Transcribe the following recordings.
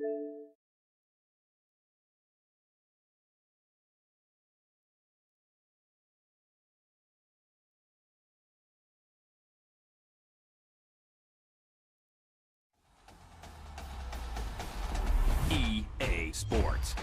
EA Sports.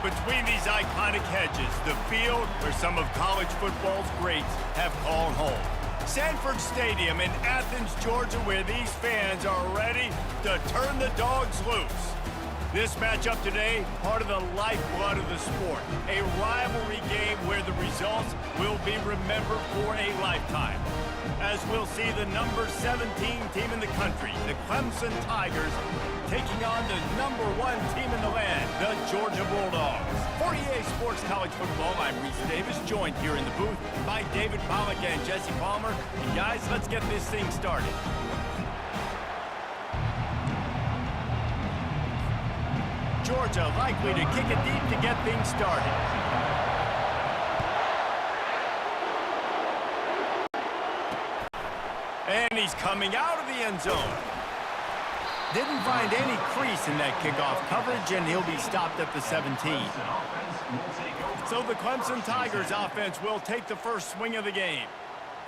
Between these iconic hedges, the field where some of college football's greats have called home. Sanford Stadium in Athens, Georgia, where these fans are ready to turn the dogs loose. This matchup today, part of the lifeblood of the sport. A rivalry game where the results will be remembered for a lifetime. As we'll see the number 17 team in the country, the Clemson Tigers, taking on the number 1 team in the land, the Georgia Bulldogs. For EA Sports College Football, I'm Reese Davis, joined here in the booth by David Pollack and Jesse Palmer. And guys, let's get this thing started. Georgia likely to kick it deep to get things started. And he's coming out of the end zone. Didn't find any crease in that kickoff coverage, and he'll be stopped at the 17. So the Clemson Tigers offense will take the first swing of the game.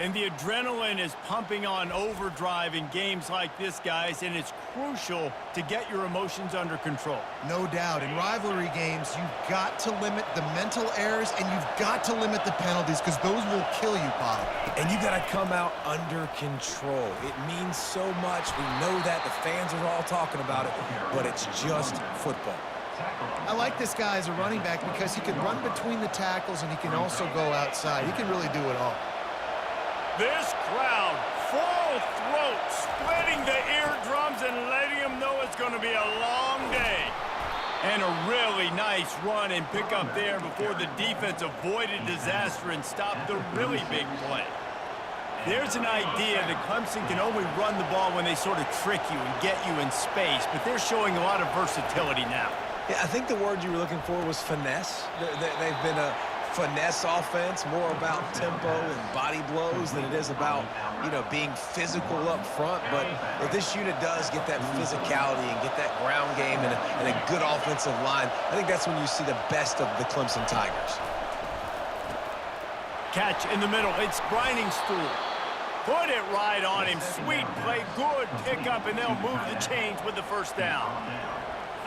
And the adrenaline is pumping on overdrive in games like this, guys, and it's crucial to get your emotions under control. No doubt. In rivalry games, you've got to limit the mental errors, and you've got to limit the penalties, because those will kill you, Bob. And you got to come out under control. It means so much. We know that. The fans are all talking about it, but it's just football. I like this guy as a running back because he can run between the tackles, and he can also go outside. He can really do it all. This crowd, full throat, splitting the eardrums and letting them know it's going to be a long day. And a really nice run and pickup there before the defense avoided disaster and stopped the really big play. There's an idea that Clemson can only run the ball when they sort of trick you and get you in space, but they're showing a lot of versatility now. Yeah, I think the word you were looking for was finesse. They've been a finesse offense, more about tempo and body blows than it is about, being physical up front. But if this unit does get that physicality and get that ground game and a good offensive line, I think that's when you see the best of the Clemson Tigers. Catch in the middle. It's Grinding Stool. Put it right on him. Sweet play. Good pickup, and they'll move the chains with the first down.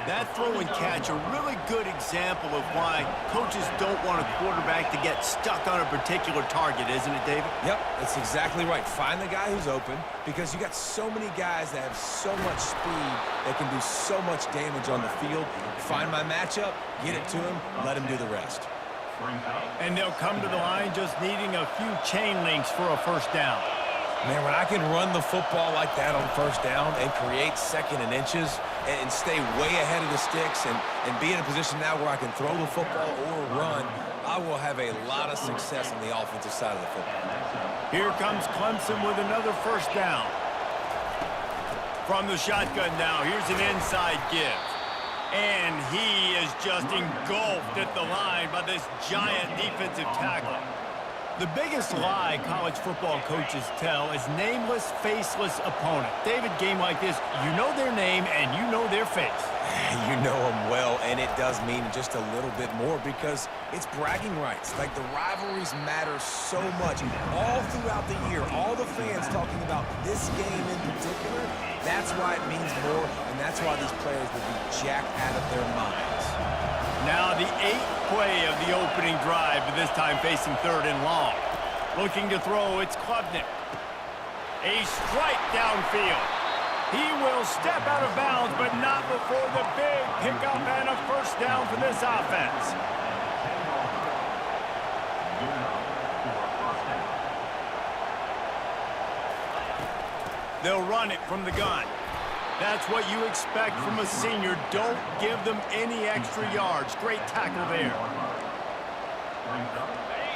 That throw and catch, a really good example of why coaches don't want a quarterback to get stuck on a particular target, isn't it, David? Yep, that's exactly right. Find the guy who's open, because you got so many guys that have so much speed that can do so much damage on the field. Find my matchup, get it to him, let him do the rest. And they'll come to the line just needing a few chain links for a first down. Man, when I can run the football like that on first down and create second and inches and stay way ahead of the sticks and be in a position now where I can throw the football or run, I will have a lot of success on the offensive side of the football. Here comes Clemson with another first down. From the shotgun now, here's an inside give. And he is just engulfed at the line by this giant defensive tackle. The biggest lie college football coaches tell is nameless, faceless opponent. David, game like this, you know their name and you know their face. You know them well, and it does mean just a little bit more because it's bragging rights. Like, the rivalries matter so much. All throughout the year, all the fans talking about this game in particular, that's why it means more, and that's why these players will be jacked out of their minds. Now the 8th play of the opening drive, but this time facing 3rd and long. Looking to throw, it's Clemson. A strike downfield. He will step out of bounds, but not before the big pickup and a first down for this offense. They'll run it from the gun. That's what you expect from a senior. Don't give them any extra yards. Great tackle there.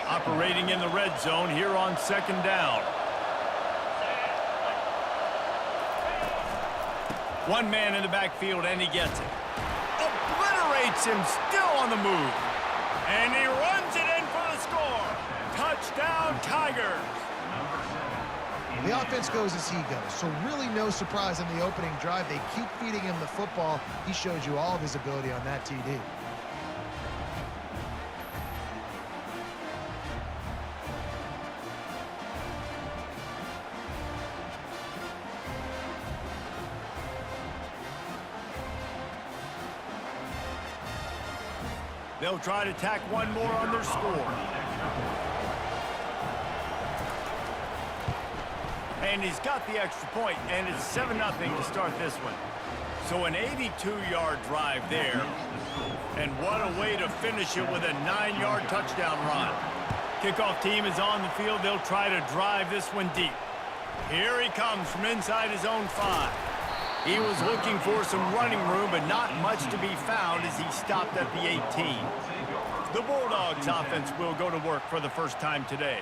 Operating in the red zone here on 2nd down. One man in the backfield, and he gets it. Obliterates him, still on the move. And he runs it in for the score. Touchdown, Tigers. The offense goes as he goes, so really no surprise in the opening drive. They keep feeding him the football. He showed you all of his ability on that TD. They'll try to tack one more on their score. And he's got the extra point, and it's 7-0 to start this one. So an 82-yard drive there. And what a way to finish it with a 9-yard touchdown run. Kickoff team is on the field. They'll try to drive this one deep. Here he comes from inside his own 5. He was looking for some running room, but not much to be found as he stopped at the 18. The Bulldogs offense will go to work for the first time today.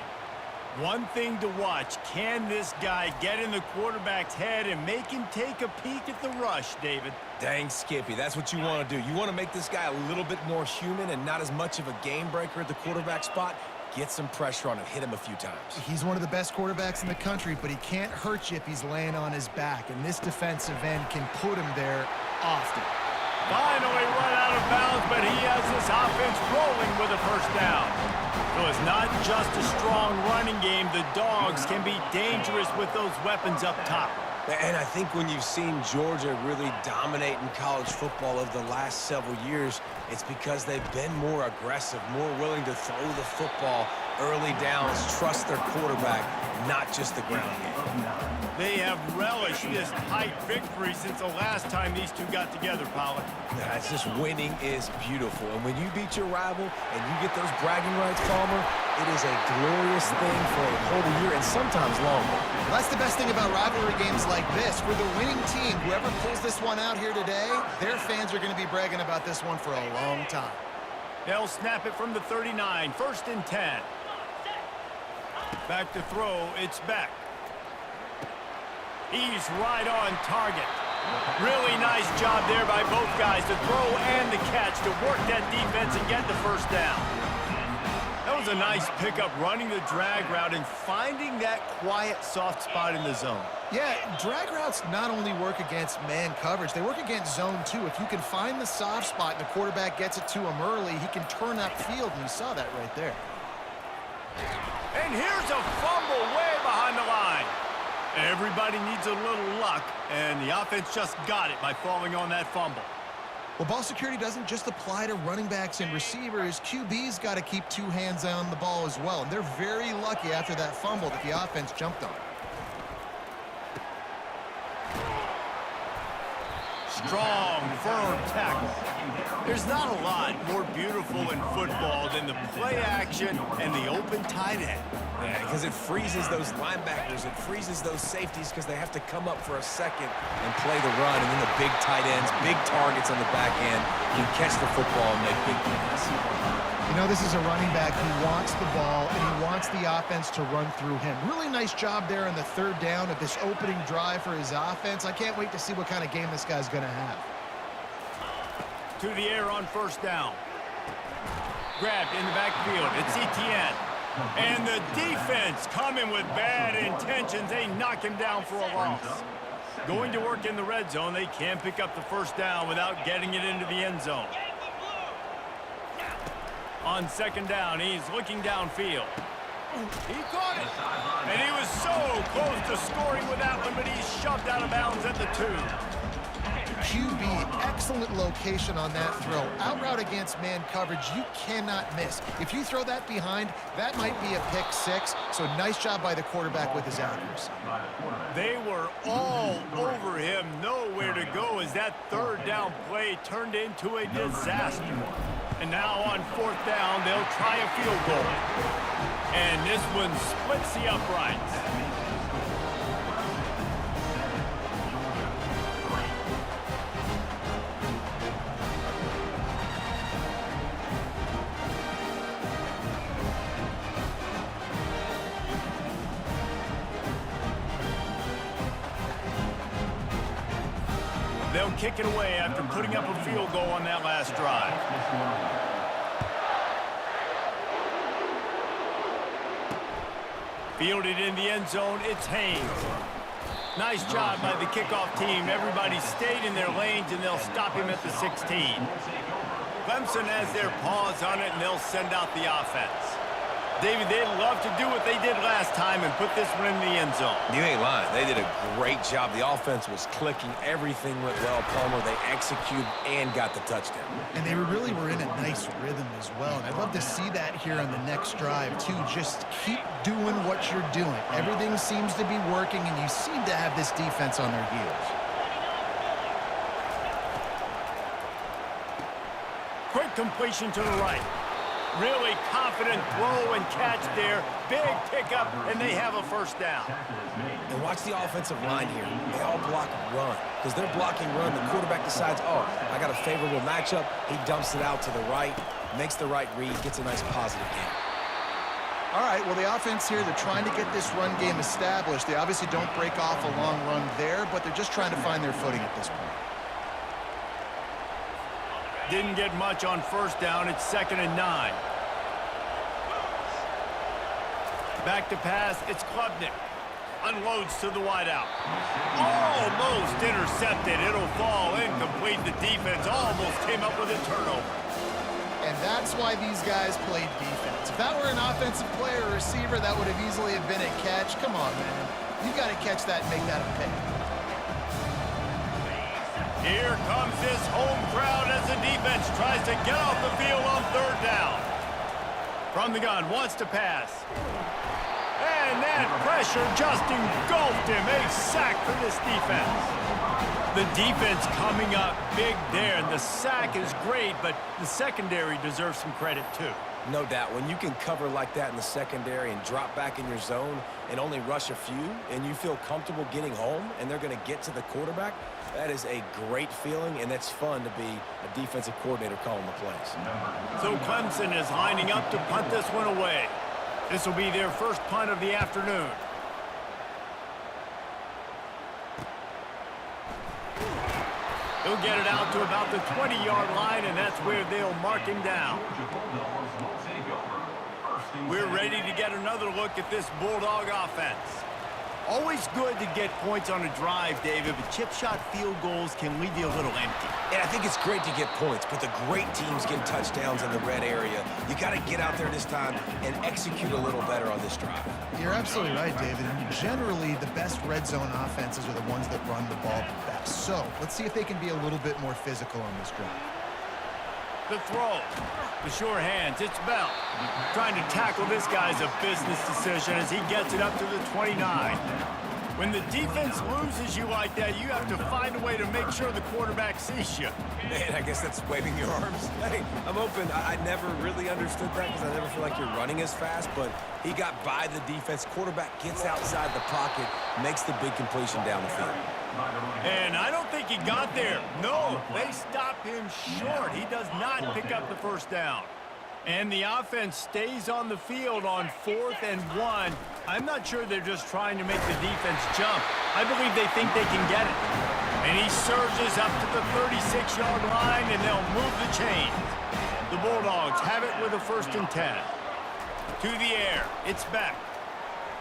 One thing to watch, can this guy get in the quarterback's head and make him take a peek at the rush, David? Dang, Skippy, that's what you want to do. You want to make this guy a little bit more human and not as much of a game breaker at the quarterback spot. Get some pressure on him, hit him a few times. He's one of the best quarterbacks in the country, but he can't hurt you if he's laying on his back, and this defensive end can put him there often. Finally run out of bounds, but he has this offense rolling with a first down. So it's not just a strong running game. The Dogs can be dangerous with those weapons up top. And I think when you've seen Georgia really dominate in college football over the last several years, it's because they've been more aggressive, more willing to throw the football early downs, trust their quarterback, not just the ground game. They have relished this tight victory since the last time these two got together, Pollard. It's just winning is beautiful. And when you beat your rival and you get those bragging rights, Palmer, it is a glorious thing for a whole year and sometimes longer. That's the best thing about rivalry games like this. For the winning team, whoever pulls this one out here today, their fans are going to be bragging about this one for a long time. They'll snap it from the 39, 1st and 10. Back to throw, it's Beck. He's right on target. Really nice job there by both guys to throw and to catch, to work that defense and get the first down. That was a nice pickup, running the drag route and finding that quiet, soft spot in the zone. Yeah, drag routes not only work against man coverage, they work against zone too. If you can find the soft spot and the quarterback gets it to him early, he can turn that field, and you saw that right there. And here's a fumble way behind the line. Everybody needs a little luck, and the offense just got it by falling on that fumble. Well, ball security doesn't just apply to running backs and receivers. QB's got to keep 2 hands on the ball as well, and they're very lucky after that fumble that the offense jumped on. Strong, firm tackle. There's not a lot more beautiful in football than the play action and the open tight end. Yeah, because it freezes those linebackers, it freezes those safeties because they have to come up for a second and play the run, and then the big tight ends, big targets on the back end, can catch the football and make big plays. You know, this is a running back who wants the ball, and he wants the offense to run through him. Really nice job there on the 3rd down of this opening drive for his offense. I can't wait to see what kind of game this guy's going to have. through the air on first down. Grabbed in the backfield. It's Etienne. And the defense coming with bad intentions. They knock him down for a loss. Going to work in the red zone. They can't pick up the first down without getting it into the end zone. On second down, he's looking downfield. He caught it. And he was so close to scoring with that one, but he's shoved out of bounds at the 2. QB, excellent location on that throw. Out route against man coverage, you cannot miss. If you throw that behind, that might be a pick 6. So nice job by the quarterback with his accuracy. They were all over him, nowhere to go as that third down play turned into a disaster. And now on fourth down, they'll try a field goal. And this one splits the uprights. They'll kick it away after putting up a field goal on that last drive. Fielded in the end zone, it's Haynes. Nice job by the kickoff team. Everybody stayed in their lanes, and they'll stop him at the 16. Clemson has their paws on it, and they'll send out the offense. David, they'd love to do what they did last time and put this one in the end zone. You ain't lying. They did a great job. The offense was clicking. Everything went well. Palmer, they executed and got the touchdown. And they really were in a nice rhythm as well. And I'd love to see that here on the next drive, too. Just keep doing what you're doing. Everything seems to be working, and you seem to have this defense on their heels. Quick completion to the right. Really confident throw and catch there. Big pickup, and they have a first down. And watch the offensive line here. They all block run. Because they're blocking run, the quarterback decides, oh, I got a favorable matchup. He dumps it out to the right, makes the right read, gets a nice positive gain. All right, well, the offense here, they're trying to get this run game established. They obviously don't break off a long run there, but they're just trying to find their footing at this point. Didn't get much on first down. It's 2nd and 9. Back to pass. It's Klubnik. Unloads to the wideout. Almost intercepted. It'll fall incomplete. The defense almost came up with a turnover. And that's why these guys played defense. If that were an offensive player or receiver, that would have easily have been a catch. Come on, man. You got to catch that and make that a pick. Here comes this home crowd as the defense tries to get off the field on third down. From the gun, wants to pass. And that pressure just engulfed him. A sack for this defense. The defense coming up big there, and the sack is great, but the secondary deserves some credit too. No doubt. When you can cover like that in the secondary and drop back in your zone and only rush a few, and you feel comfortable getting home, and they're going to get to the quarterback, that is a great feeling, and it's fun to be a defensive coordinator calling the plays. So Clemson is lining up to punt this one away. This will be their first punt of the afternoon. He'll get it out to about the 20-yard line, and that's where they'll mark him down. We're ready to get another look at this Bulldog offense. Always good to get points on a drive, David, but chip shot field goals can leave you a little empty. And I think it's great to get points, but the great teams get touchdowns in the red area. You got to get out there this time and execute a little better on this drive. You're absolutely right, David. And generally, the best red zone offenses are the ones that run the ball the best. So let's see if they can be a little bit more physical on this drive. The throw. The sure hands. It's Bell. Trying to tackle this guy's a business decision as he gets it up to the 29. When the defense loses you like that, you have to find a way to make sure the quarterback sees you. Man, I guess that's waving your arms. Hey, I'm open. I never really understood that because I never feel like you're running as fast, but he got by the defense. Quarterback gets outside the pocket, makes the big completion down the field. And I don't think he got there. No, they stop him short. He does not pick up the first down. And the offense stays on the field on 4th and 1. I'm not sure they're just trying to make the defense jump. I believe they think they can get it. And he surges up to the 36-yard line, and they'll move the chains. The Bulldogs have it with a 1st and 10. To the air. It's back.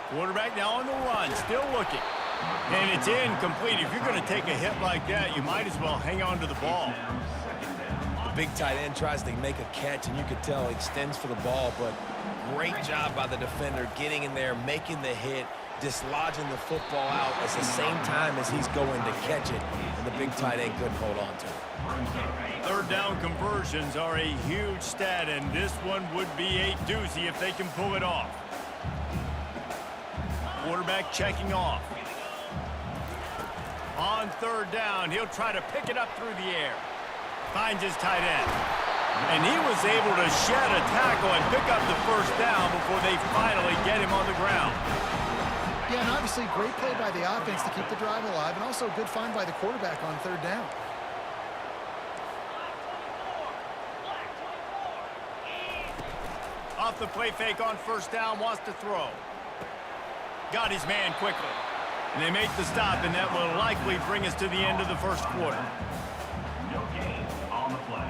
Quarterback now on the run. Still looking. And it's incomplete. If you're going to take a hit like that, you might as well hang on to the ball. The big tight end tries to make a catch, and you could tell he extends for the ball, but great job by the defender getting in there, making the hit, dislodging the football out at the same time as he's going to catch it, and the big tight end couldn't hold on to it. 3rd down conversions are a huge stat, and this one would be a doozy if they can pull it off. Quarterback checking off. On 3rd down, he'll try to pick it up through the air. Finds his tight end. And he was able to shed a tackle and pick up the 1st down before they finally get him on the ground. Yeah, and obviously great play by the offense to keep the drive alive, and also a good find by the quarterback on 3rd down. Off the play fake on 1st down, wants to throw. Got his man quickly. And they make the stop, and that will likely bring us to the end of the 1st quarter. No gain on the play.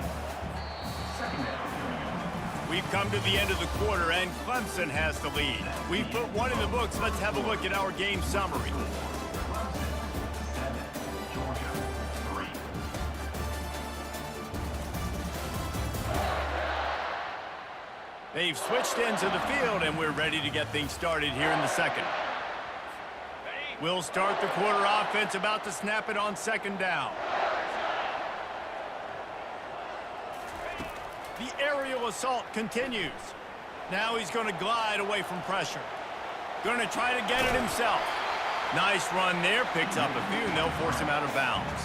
2nd down. We've come to the end of the quarter, and Clemson has the lead. We've put one in the books. Let's have a look at our game summary. They've switched into the field, and we're ready to get things started here in the 2nd. We'll start the quarter offense, about to snap it on 2nd down. The aerial assault continues. Now he's going to glide away from pressure. Going to try to get it himself. Nice run there. Picks up a few, and they'll force him out of bounds.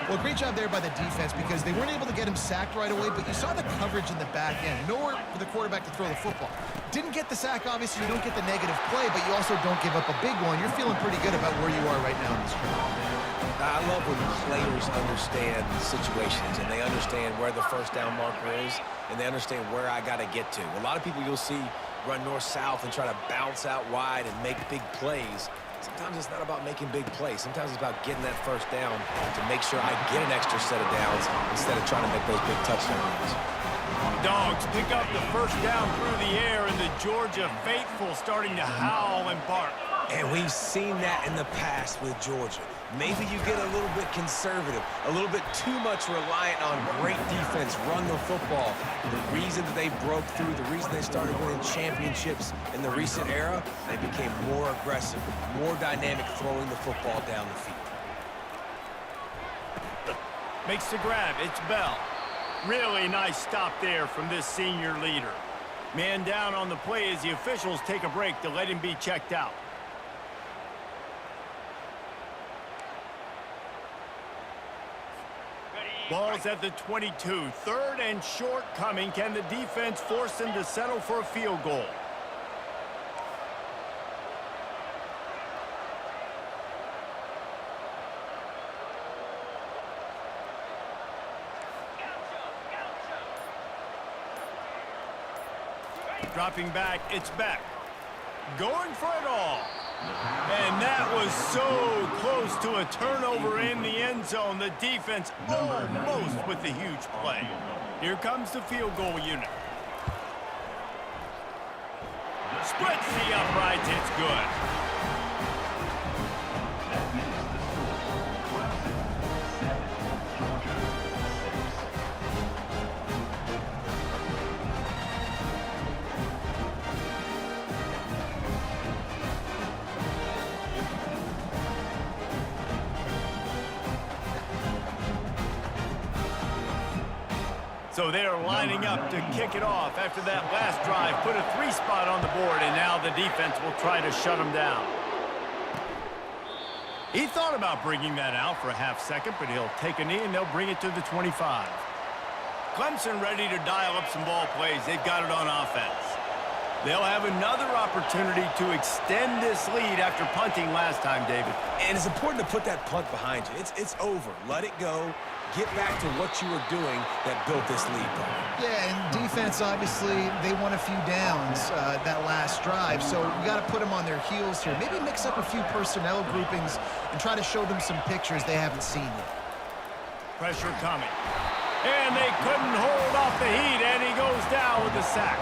Well, great job there by the defense because they weren't able to get him sacked right away, but you saw the coverage in the back end. Nowhere for the quarterback to throw the football. Didn't get the sack, obviously. You don't get the negative play, but you also don't give up a big one. You're feeling pretty good about where you are right now in this game. I love when players understand situations and they understand where the 1st down marker is and they understand where I got to get to. A lot of people you'll see run north-south and try to bounce out wide and make big plays. Sometimes it's not about making big plays. Sometimes it's about getting that 1st down to make sure I get an extra set of downs instead of trying to make those big touchdown runs. Dogs pick up the 1st down through the air, and the Georgia faithful starting to howl and bark. And we've seen that in the past with Georgia. Maybe you get a little bit conservative, a little bit too much reliant on great defense, run the football. The reason that they broke through, the reason they started winning championships in the recent era, they became more aggressive, more dynamic throwing the football down the field. Makes the grab. It's Bell. Really nice stop there from this senior leader. Man down on the play as the officials take a break to let him be checked out. Ball's at the 22. 3rd and short coming. Can the defense force them to settle for a field goal? Dropping back, it's back. Going for it all. And that was so close to a turnover in the end zone. The defense almost with the huge play. Here comes the field goal unit. Splits the uprights, it's good. So they're lining up to kick it off after that last drive. Put a 3-spot on the board, and now the defense will try to shut them down. He thought about bringing that out for a half second, but he'll take a knee, and they'll bring it to the 25. Clemson ready to dial up some ball plays. They've got it on offense. They'll have another opportunity to extend this lead after punting last time, David. And it's important to put that punt behind you. It's over. Let it go. Get back to what you were doing that built this lead, though. Yeah, and defense, obviously, they won a few downs that last drive, so you got to put them on their heels here. Maybe mix up a few personnel groupings and try to show them some pictures they haven't seen yet. Pressure coming. And they couldn't hold off the heat, and he goes down with the sack.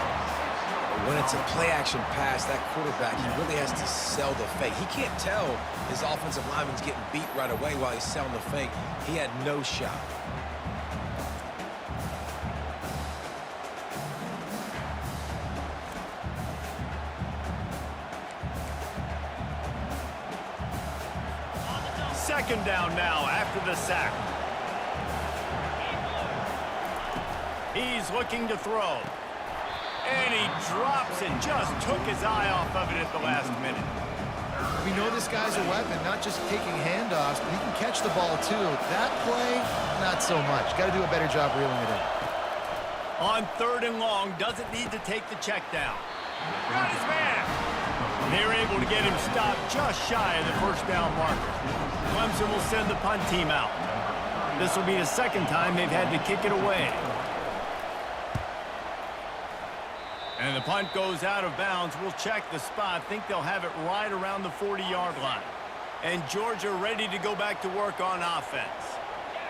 When it's a play-action pass, that quarterback, he really has to sell the fake. He can't tell his offensive lineman's getting beat right away while he's selling the fake. He had no shot. Second down now after the sack. He's looking to throw. And he drops and just took his eye off of it at the last minute. We know this guy's a weapon, not just taking handoffs, but he can catch the ball too. That play, not so much. Got to do a better job reeling it in. On 3rd and long, doesn't need to take the check down. Got his man. They're able to get him stopped just shy of the first down marker. Clemson will send the punt team out. This will be the second time they've had to kick it away. And the punt goes out of bounds. We'll check the spot. Think they'll have it right around the 40-yard line. And Georgia ready to go back to work on offense.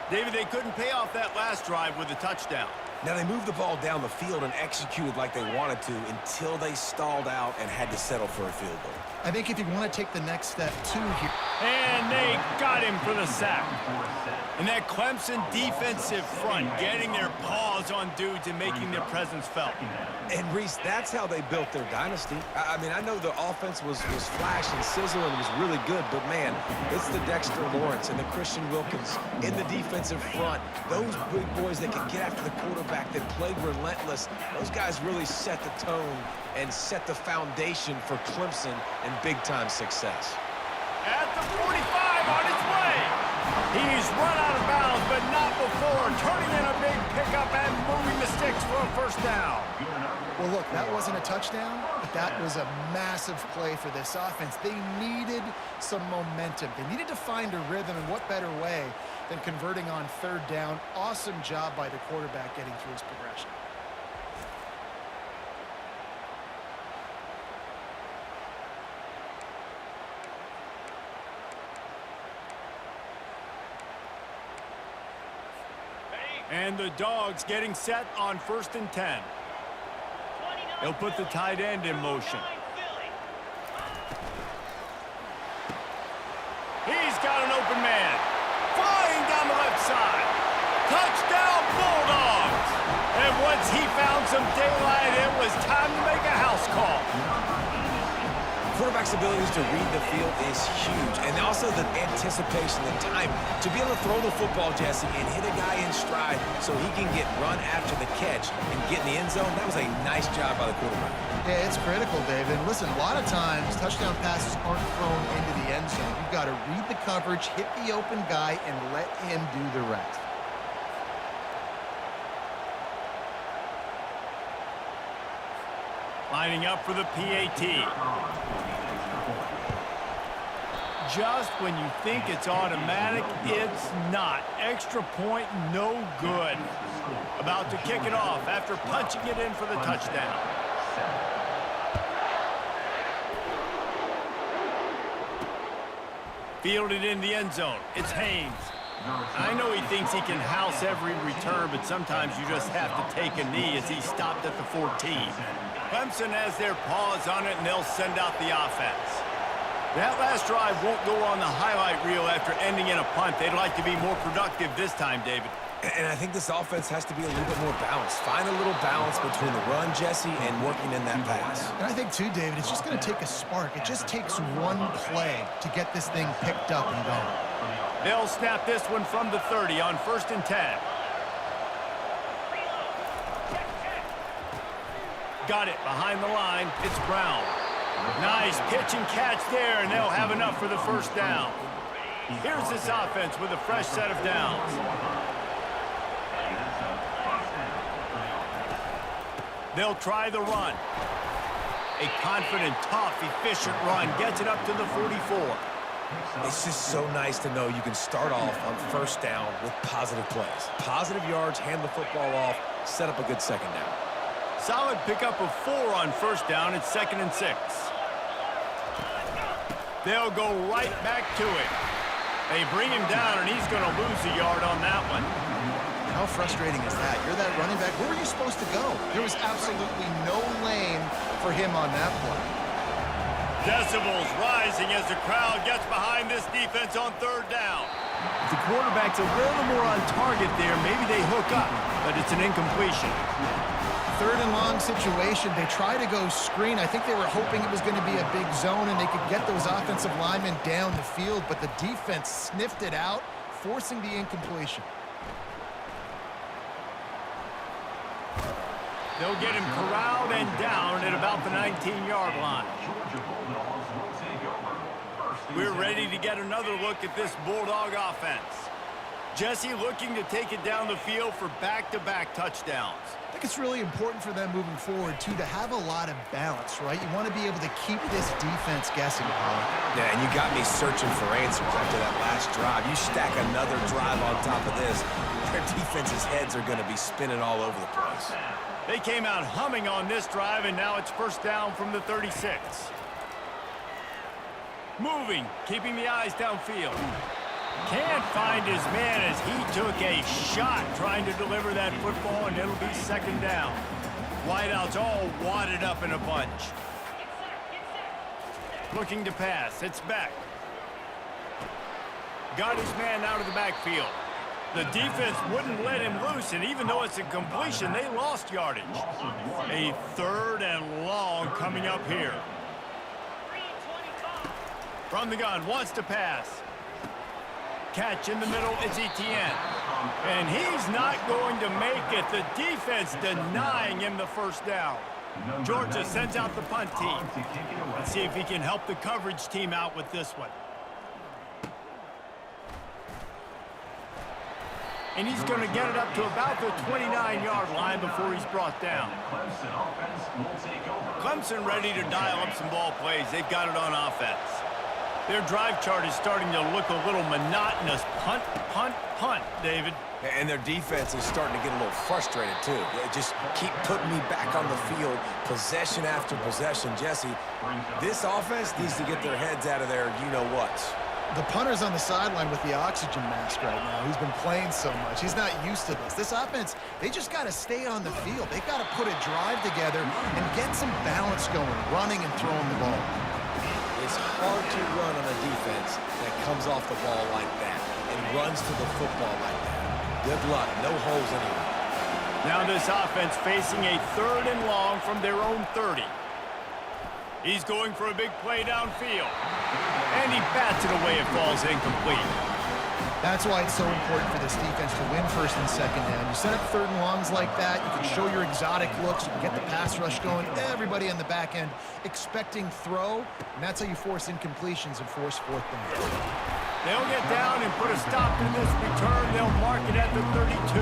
David, they couldn't pay off that last drive with a touchdown. Now, they moved the ball down the field and executed like they wanted to until they stalled out and had to settle for a field goal. I think if you want to take the next step, too, here. And they got him for the sack. And that Clemson defensive front getting their paws on dudes and making their presence felt. And, Reese, that's how they built their dynasty. I mean, I know the offense was flash and sizzle and was really good, but, man, it's the Dexter Lawrence and the Christian Wilkins in the defensive front. Those big boys that can get after the quarterback, that played relentless, those guys really set the tone and set the foundation for Clemson and big-time success. At the 45 on its way. He's run out of bounds, but not before turning in a big pickup and moving the sticks for a first down. Well, look, that wasn't a touchdown, but that was a massive play for this offense. They needed some momentum. They needed to find a rhythm, and what better way than converting on 3rd down. Awesome job by the quarterback getting through his progression. And the Dogs getting set on 1st and 10. They'll put the tight end in motion. He's got an open man. Flying down the left side. Touchdown Bulldogs. And once he found some daylight, it was time to make a house call. Quarterback's abilities to read the field is huge, and also the anticipation, the time to be able to throw the football, Jesse, and hit a guy in stride so he can get run after the catch and get in the end zone. That was a nice job by the quarterback. Yeah, it's critical, David. Listen, a lot of times touchdown passes aren't thrown into the end zone. You've got to read the coverage, hit the open guy, and let him do the rest. Lining up for the PAT. Just when you think it's automatic, it's not. Extra point, no good. About to kick it off after punching it in for the touchdown. Fielded in the end zone. It's Haynes. I know he thinks he can house every return, but sometimes you just have to take a knee as he stopped at the 14. Clemson has their paws on it, and they'll send out the offense. That last drive won't go on the highlight reel after ending in a punt. They'd like to be more productive this time, David. And I think this offense has to be a little bit more balanced. Find a little balance between the run, Jesse, and working in that pass. And I think, too, David, it's just going to take a spark. It just takes one play to get this thing picked up and going. They'll snap this one from the 30 on 1st and 10. Got it behind the line. It's Brown. Nice pitch and catch there, and they'll have enough for the first down. Here's this offense with a fresh set of downs. They'll try the run. A confident, tough, efficient run gets it up to the 44. It's just so nice to know you can start off on first down with positive plays. Positive yards, hand the football off, set up a good second down. Solid pickup of 4 on first down. It's 2nd and 6. They'll go right back to it. They bring him down, and he's going to lose a yard on that one. How frustrating is that? You're that running back. Where were you supposed to go? There was absolutely no lane for him on that play. Decibels rising as the crowd gets behind this defense on 3rd down. If the quarterback's a little more on target there, maybe they hook up, but it's an incompletion. 3rd and long situation. They try to go screen. I think they were hoping it was going to be a big zone and they could get those offensive linemen down the field, but the defense sniffed it out, forcing the incompletion. They'll get him corralled and down at about the 19-yard line. We're ready to get another look at this Bulldog offense. Jesse looking to take it down the field for back-to-back touchdowns. I think it's really important for them moving forward, too, to have a lot of balance, right? You want to be able to keep this defense guessing, Paul. Yeah, and you got me searching for answers after that last drive. You stack another drive on top of this, their defense's heads are going to be spinning all over the place. They came out humming on this drive, and now it's first down from the 36. Moving, keeping the eyes downfield. Can't find his man as he took a shot trying to deliver that football, and it'll be 2nd down. Wideouts all wadded up in a bunch. Looking to pass. It's back. Got his man out of the backfield. The defense wouldn't let him loose, and even though it's a completion, they lost yardage. A 3rd and long coming up here. From the gun, wants to pass. Catch in the middle, it's Etienne. And he's not going to make it. The defense denying him the first down. Georgia sends out the punt team. Let's see if he can help the coverage team out with this one. And he's going to get it up to about the 29-yard line before he's brought down. Clemson ready to dial up some ball plays. They've got it on offense. Their drive chart is starting to look a little monotonous. Punt, punt, punt, David. And their defense is starting to get a little frustrated, too. They just keep putting me back on the field, possession after possession. Jesse, this offense needs to get their heads out of there, you-know-what. The punter's on the sideline with the oxygen mask right now. He's been playing so much. He's not used to this. This offense, they just got to stay on the field. They've got to put a drive together and get some balance going, running and throwing the ball. It's hard to run on a defense that comes off the ball like that and runs to the football like that. Good luck. No holes anywhere. Now this offense facing a 3rd and long from their own 30. He's going for a big play downfield. And he bats it away. It falls incomplete. That's why it's so important for this defense to win 1st and 2nd down. You set up 3rd and longs like that. You can show your exotic looks. You can get the pass rush going. Everybody on the back end expecting throw. And that's how you force incompletions and force 4th down. They'll get down and put a stop to this return. They'll mark it at the 32.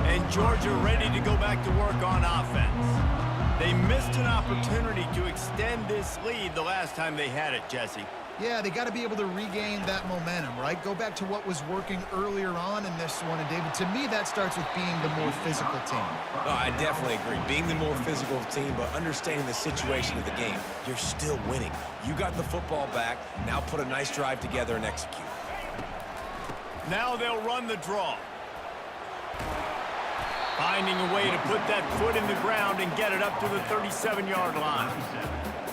And Georgia ready to go back to work on offense. They missed an opportunity to extend this lead the last time they had it, Jesse. Yeah, they got to be able to regain that momentum, right? Go back to what was working earlier on in this one. And, David, to me, that starts with being the more physical team. No, I definitely agree. Being the more physical team, but understanding the situation of the game. You're still winning. You got the football back. Now put a nice drive together and execute. Now they'll run the draw. Finding a way to put that foot in the ground and get it up to the 37-yard line.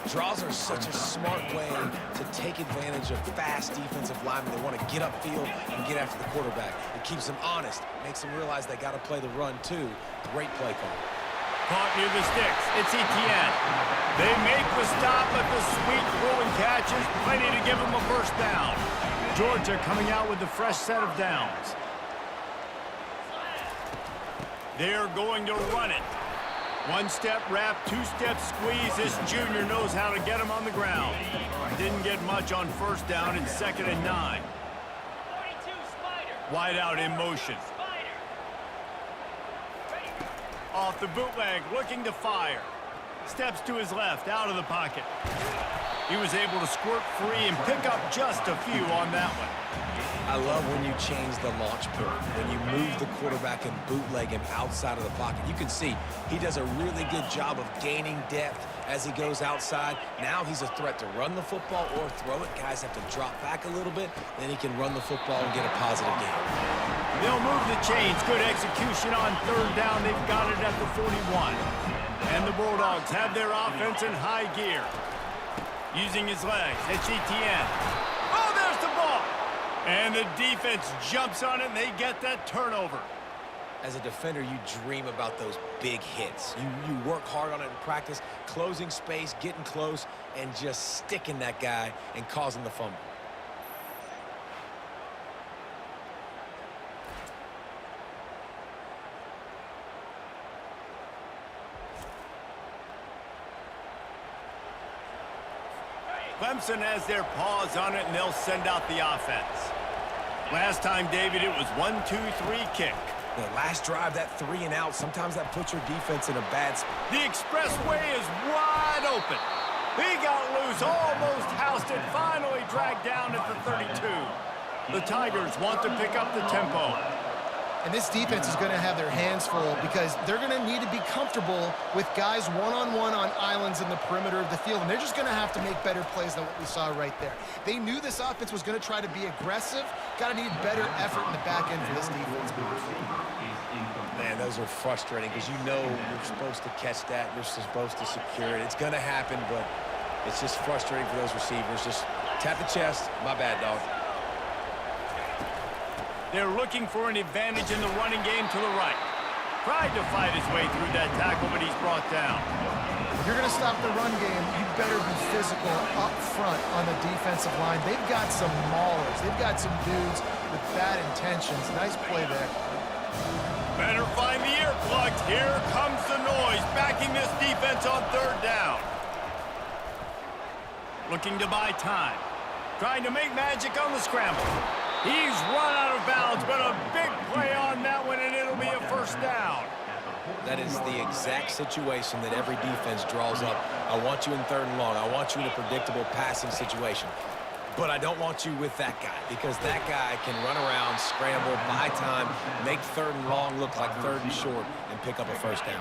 Draws are such a smart way to take advantage of fast defensive linemen. They want to get upfield and get after the quarterback. It keeps them honest, makes them realize they got to play the run too. Great play call. Caught near the sticks. It's Etienne. They make the stop, but the sweet throwing catch is plenty to give them a first down. Georgia coming out with a fresh set of downs. They're going to run it. One-step wrap, two-step squeeze. This junior knows how to get him on the ground. Didn't get much on first down. It's 2nd and 9. Wide out in motion. Off the bootleg, looking to fire. Steps to his left, out of the pocket. He was able to squirt free and pick up just a few on that one. I love when you change the launch point, when you move the quarterback and bootleg him outside of the pocket. You can see he does a really good job of gaining depth as he goes outside. Now he's a threat to run the football or throw it. Guys have to drop back a little bit, then he can run the football and get a positive gain. They'll move the chains. Good execution on third down. They've got it at the 41. And the Bulldogs have their offense in high gear. Using his legs, it's Etienne. Oh, there's the ball! And the defense jumps on it, and they get that turnover. As a defender, you dream about those big hits. You work hard on it in practice, closing space, getting close, and just sticking that guy and causing the fumble. Clemson has their paws on it, and they'll send out the offense. Last time, David, it was 1-2-3 kick. The last drive, that 3 and out, sometimes that puts your defense in a bad spot. The expressway is wide open. He got loose, almost housed it, finally dragged down at the 32. The Tigers want to pick up the tempo. And this defense is going to have their hands full because they're going to need to be comfortable with guys one-on-one on islands in the perimeter of the field. And they're just going to have to make better plays than what we saw right there. They knew this offense was going to try to be aggressive. Got to need better effort in the back end for this defense. Man, those are frustrating because you know you're supposed to catch that. You're supposed to secure it. It's going to happen, but it's just frustrating for those receivers. Just tap the chest. My bad, dog. They're looking for an advantage in the running game to the right. Tried to fight his way through that tackle, but he's brought down. If you're going to stop the run game, you better be physical up front on the defensive line. They've got some maulers. They've got some dudes with bad intentions. Nice play there. Better find the earplugs. Here comes the noise, backing this defense on third down. Looking to buy time. Trying to make magic on the scramble. He's run out of bounds, but a big play on that one, and it'll be a first down. That is the exact situation that every defense draws up. I want you in third and long. I want you in a predictable passing situation. But I don't want you with that guy because that guy can run around, scramble, buy time, make third and long look like third and short, and pick up a first down.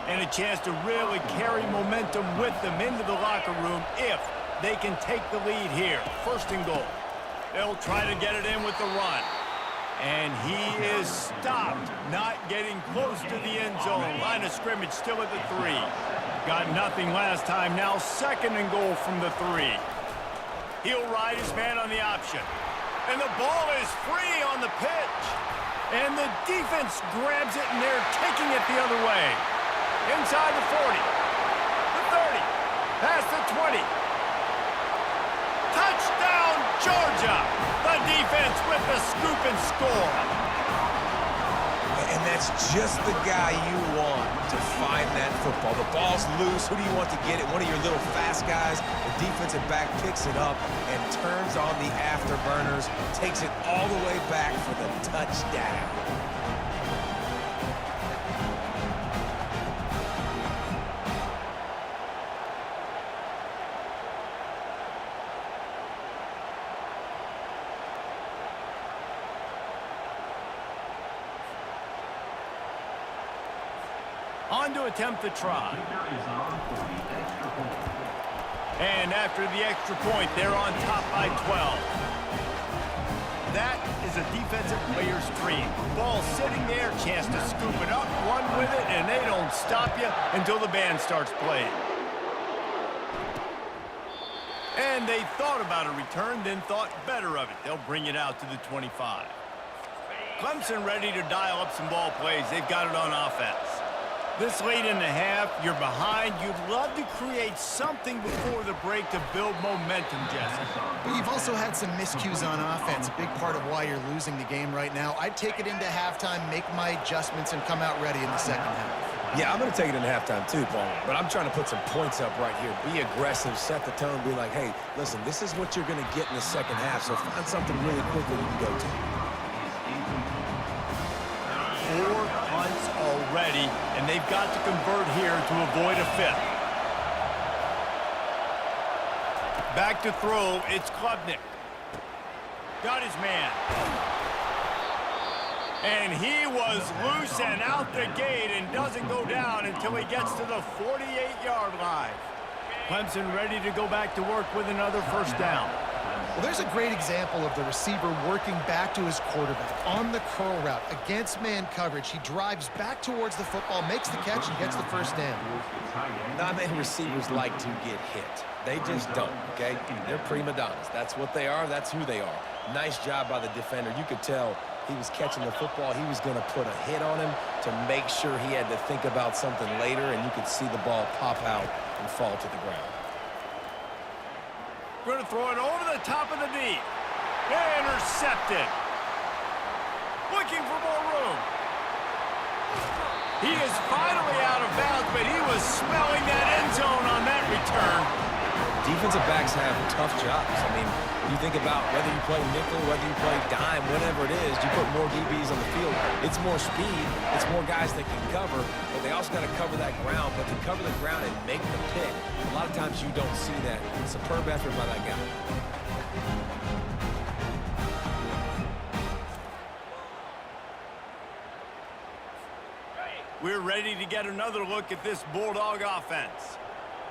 And a chance to really carry momentum with them into the locker room if they can take the lead here. First and goal. They'll try to get it in with the run. And he is stopped, not getting close to the end zone. Line of scrimmage still at the 3. Got nothing last time. Now second and goal from the 3. He'll ride his man on the option. And the ball is free on the pitch. And the defense grabs it, and they're taking it the other way. Inside the 40. The 30. Past the 20. Touchdown, Georgia! The defense with the scoop and score. And that's just the guy you want to find that football. The ball's loose. Who do you want to get it? One of your little fast guys. The defensive back picks it up and turns on the afterburners, takes it all the way back for the touchdown. On to attempt the try. And after the extra point, they're on top by 12. That is a defensive player's dream. Ball sitting there, chance to scoop it up, run with it, and they don't stop you until the band starts playing. And they thought about a return, then thought better of it. They'll bring it out to the 25. Clemson ready to dial up some ball plays. They've got it on offense. This late in the half, you're behind. You'd love to create something before the break to build momentum, Jesse. But you've also had some miscues on offense, a big part of why you're losing the game right now. I'd take it into halftime, make my adjustments, and come out ready in the second half. Yeah, I'm going to take it into halftime too, Paul. But I'm trying to put some points up right here. Be aggressive, set the tone, be like, hey, listen, this is what you're going to get in the second half, so find something really quickly you can go to. 4 punts already, and they've got to convert here to avoid a 5th. Back to throw, it's Klubnik. Got his man. And he was loose and out the gate and doesn't go down until he gets to the 48-yard line. Clemson ready to go back to work with another first down. Well, there's a great example of the receiver working back to his quarterback on the curl route against man coverage. He drives back towards the football, makes the catch, and gets the first down. Not many receivers like to get hit. They just don't, okay? They're prima donnas. That's what they are. That's who they are. Nice job by the defender. You could tell he was catching the football. He was going to put a hit on him to make sure he had to think about something later, and you could see the ball pop out and fall to the ground. Going to throw it over the top of the deep. Intercepted. Looking for more room. He is finally out of bounds, but he was smelling that end zone on that return. Defensive backs have tough jobs. I mean, you think about whether you play nickel, whether you play dime, whatever it is, you put more DBs on the field. It's more speed. It's more guys that can cover, but they also got to cover that ground. But to cover the ground and make the pick, a lot of times you don't see that. Superb effort by that guy. We're ready to get another look at this Bulldog offense.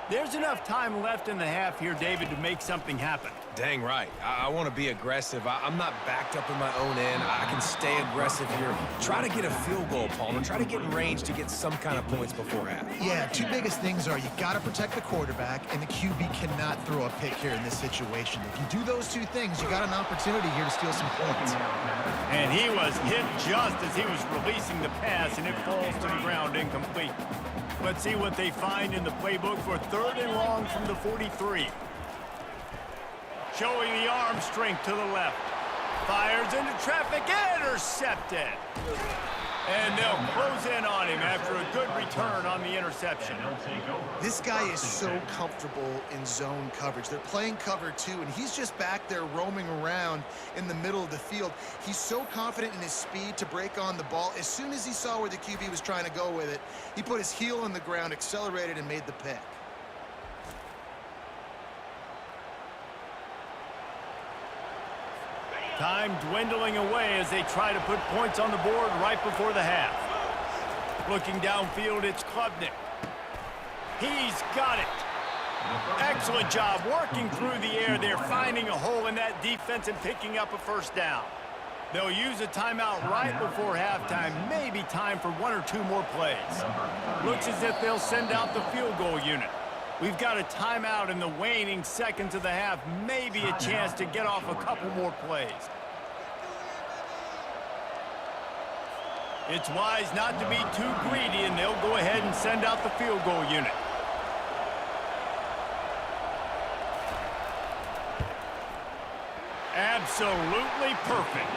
There's enough time left in the half here, David, to make something happen. Dang right. I want to be aggressive. I'm not backed up in my own end. I can stay aggressive here. Try to get a field goal, Palmer. Try to get in range to get some kind of points before half. Yeah, two biggest things are you got to protect the quarterback, and the QB cannot throw a pick here in this situation. If you do those two things, you got an opportunity here to steal some points. And he was hit just as he was releasing the pass, and it falls to the ground incomplete. Let's see what they find in the playbook for 3rd and long from the 43. Showing the arm strength to the left. Fires into traffic, intercepted. And they'll close in on him after a good return on the interception. This guy is so comfortable in zone coverage. They're playing cover 2, and he's just back there roaming around in the middle of the field. He's so confident in his speed to break on the ball. As soon as he saw where the QB was trying to go with it, he put his heel on the ground, accelerated, and made the pick. Time dwindling away as they try to put points on the board right before the half. Looking downfield, it's Klubnik. He's got it. Excellent job working through the air there, finding a hole in that defense and picking up a first down. They'll use a timeout right before halftime, maybe time for 1 or 2 more plays. Looks as if they'll send out the field goal unit. We've got a timeout in the waning seconds of the half, maybe a chance to get off a couple more plays. It's wise not to be too greedy, and they'll go ahead and send out the field goal unit. Absolutely perfect.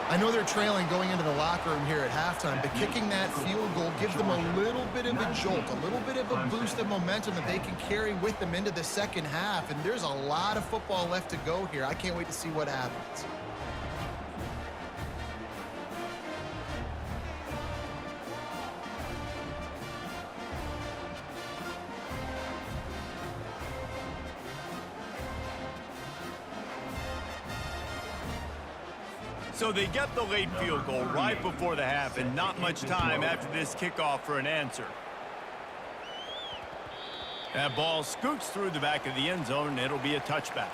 I know they're trailing going into the locker room here at halftime, but kicking that field goal gives them a little bit of a jolt, a little bit of a boost of momentum that they can carry with them into the second half. And there's a lot of football left to go here. I can't wait to see what happens. So they get the late field goal right before the half, and not much time after this kickoff for an answer. That ball scoots through the back of the end zone, and it'll be a touchback.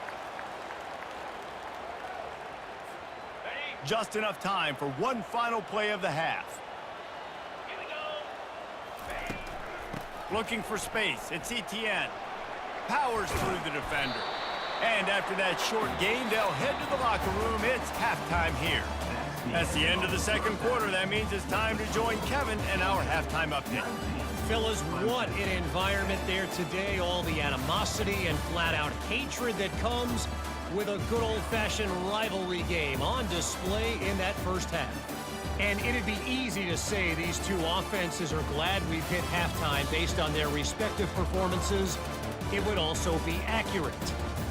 Just enough time for one final play of the half. Looking for space, it's Etienne. Powers through the defender. And after that short gain, they'll head to the locker room. It's halftime here. That's the end of the second quarter. That means it's time to join Kevin and our halftime update. Fellas, what an environment there today. All the animosity and flat-out hatred that comes with a good old-fashioned rivalry game on display in that first half. And it'd be easy to say these two offenses are glad we've hit halftime based on their respective performances. It would also be accurate.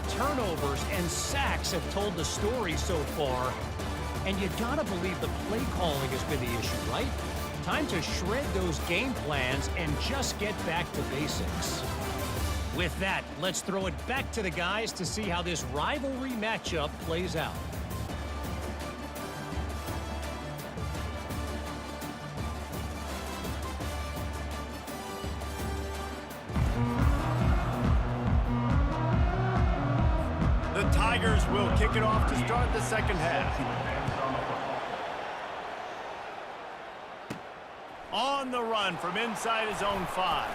Turnovers and sacks have told the story so far. And you gotta believe the play calling has been the issue, right? Time to shred those game plans and just get back to basics. with that, let's throw it back to the guys to see how this rivalry matchup plays out. The Tigers will kick it off to start the second half. On the run from inside his own 5.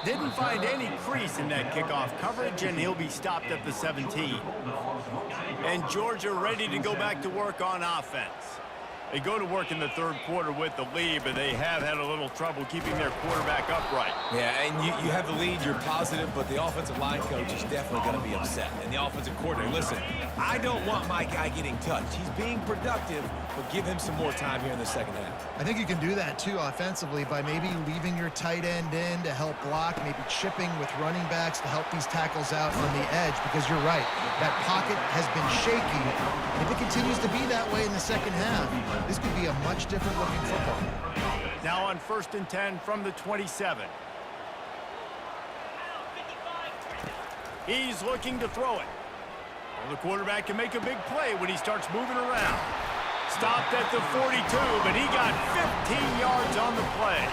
Didn't find any crease in that kickoff coverage, and he'll be stopped at the 17. And Georgia ready to go back to work on offense. They go to work in the third quarter with the lead, but they have had a little trouble keeping their quarterback upright. Yeah, and you have the lead, you're positive, but the offensive line coach is definitely going to be upset. And the offensive coordinator, listen, I don't want my guy getting touched. He's being productive, but give him some more time here in the second half. I think you can do that, too, offensively, by maybe leaving your tight end in to help block, maybe chipping with running backs to help these tackles out on the edge, because you're right. That pocket has been shaky. And if it continues to be that way in the second half, this could be a much different looking football. Now on 1st and 10 from the 27. He's looking to throw it. Well, the quarterback can make a big play when he starts moving around. Stopped at the 42, but he got 15 yards on the play.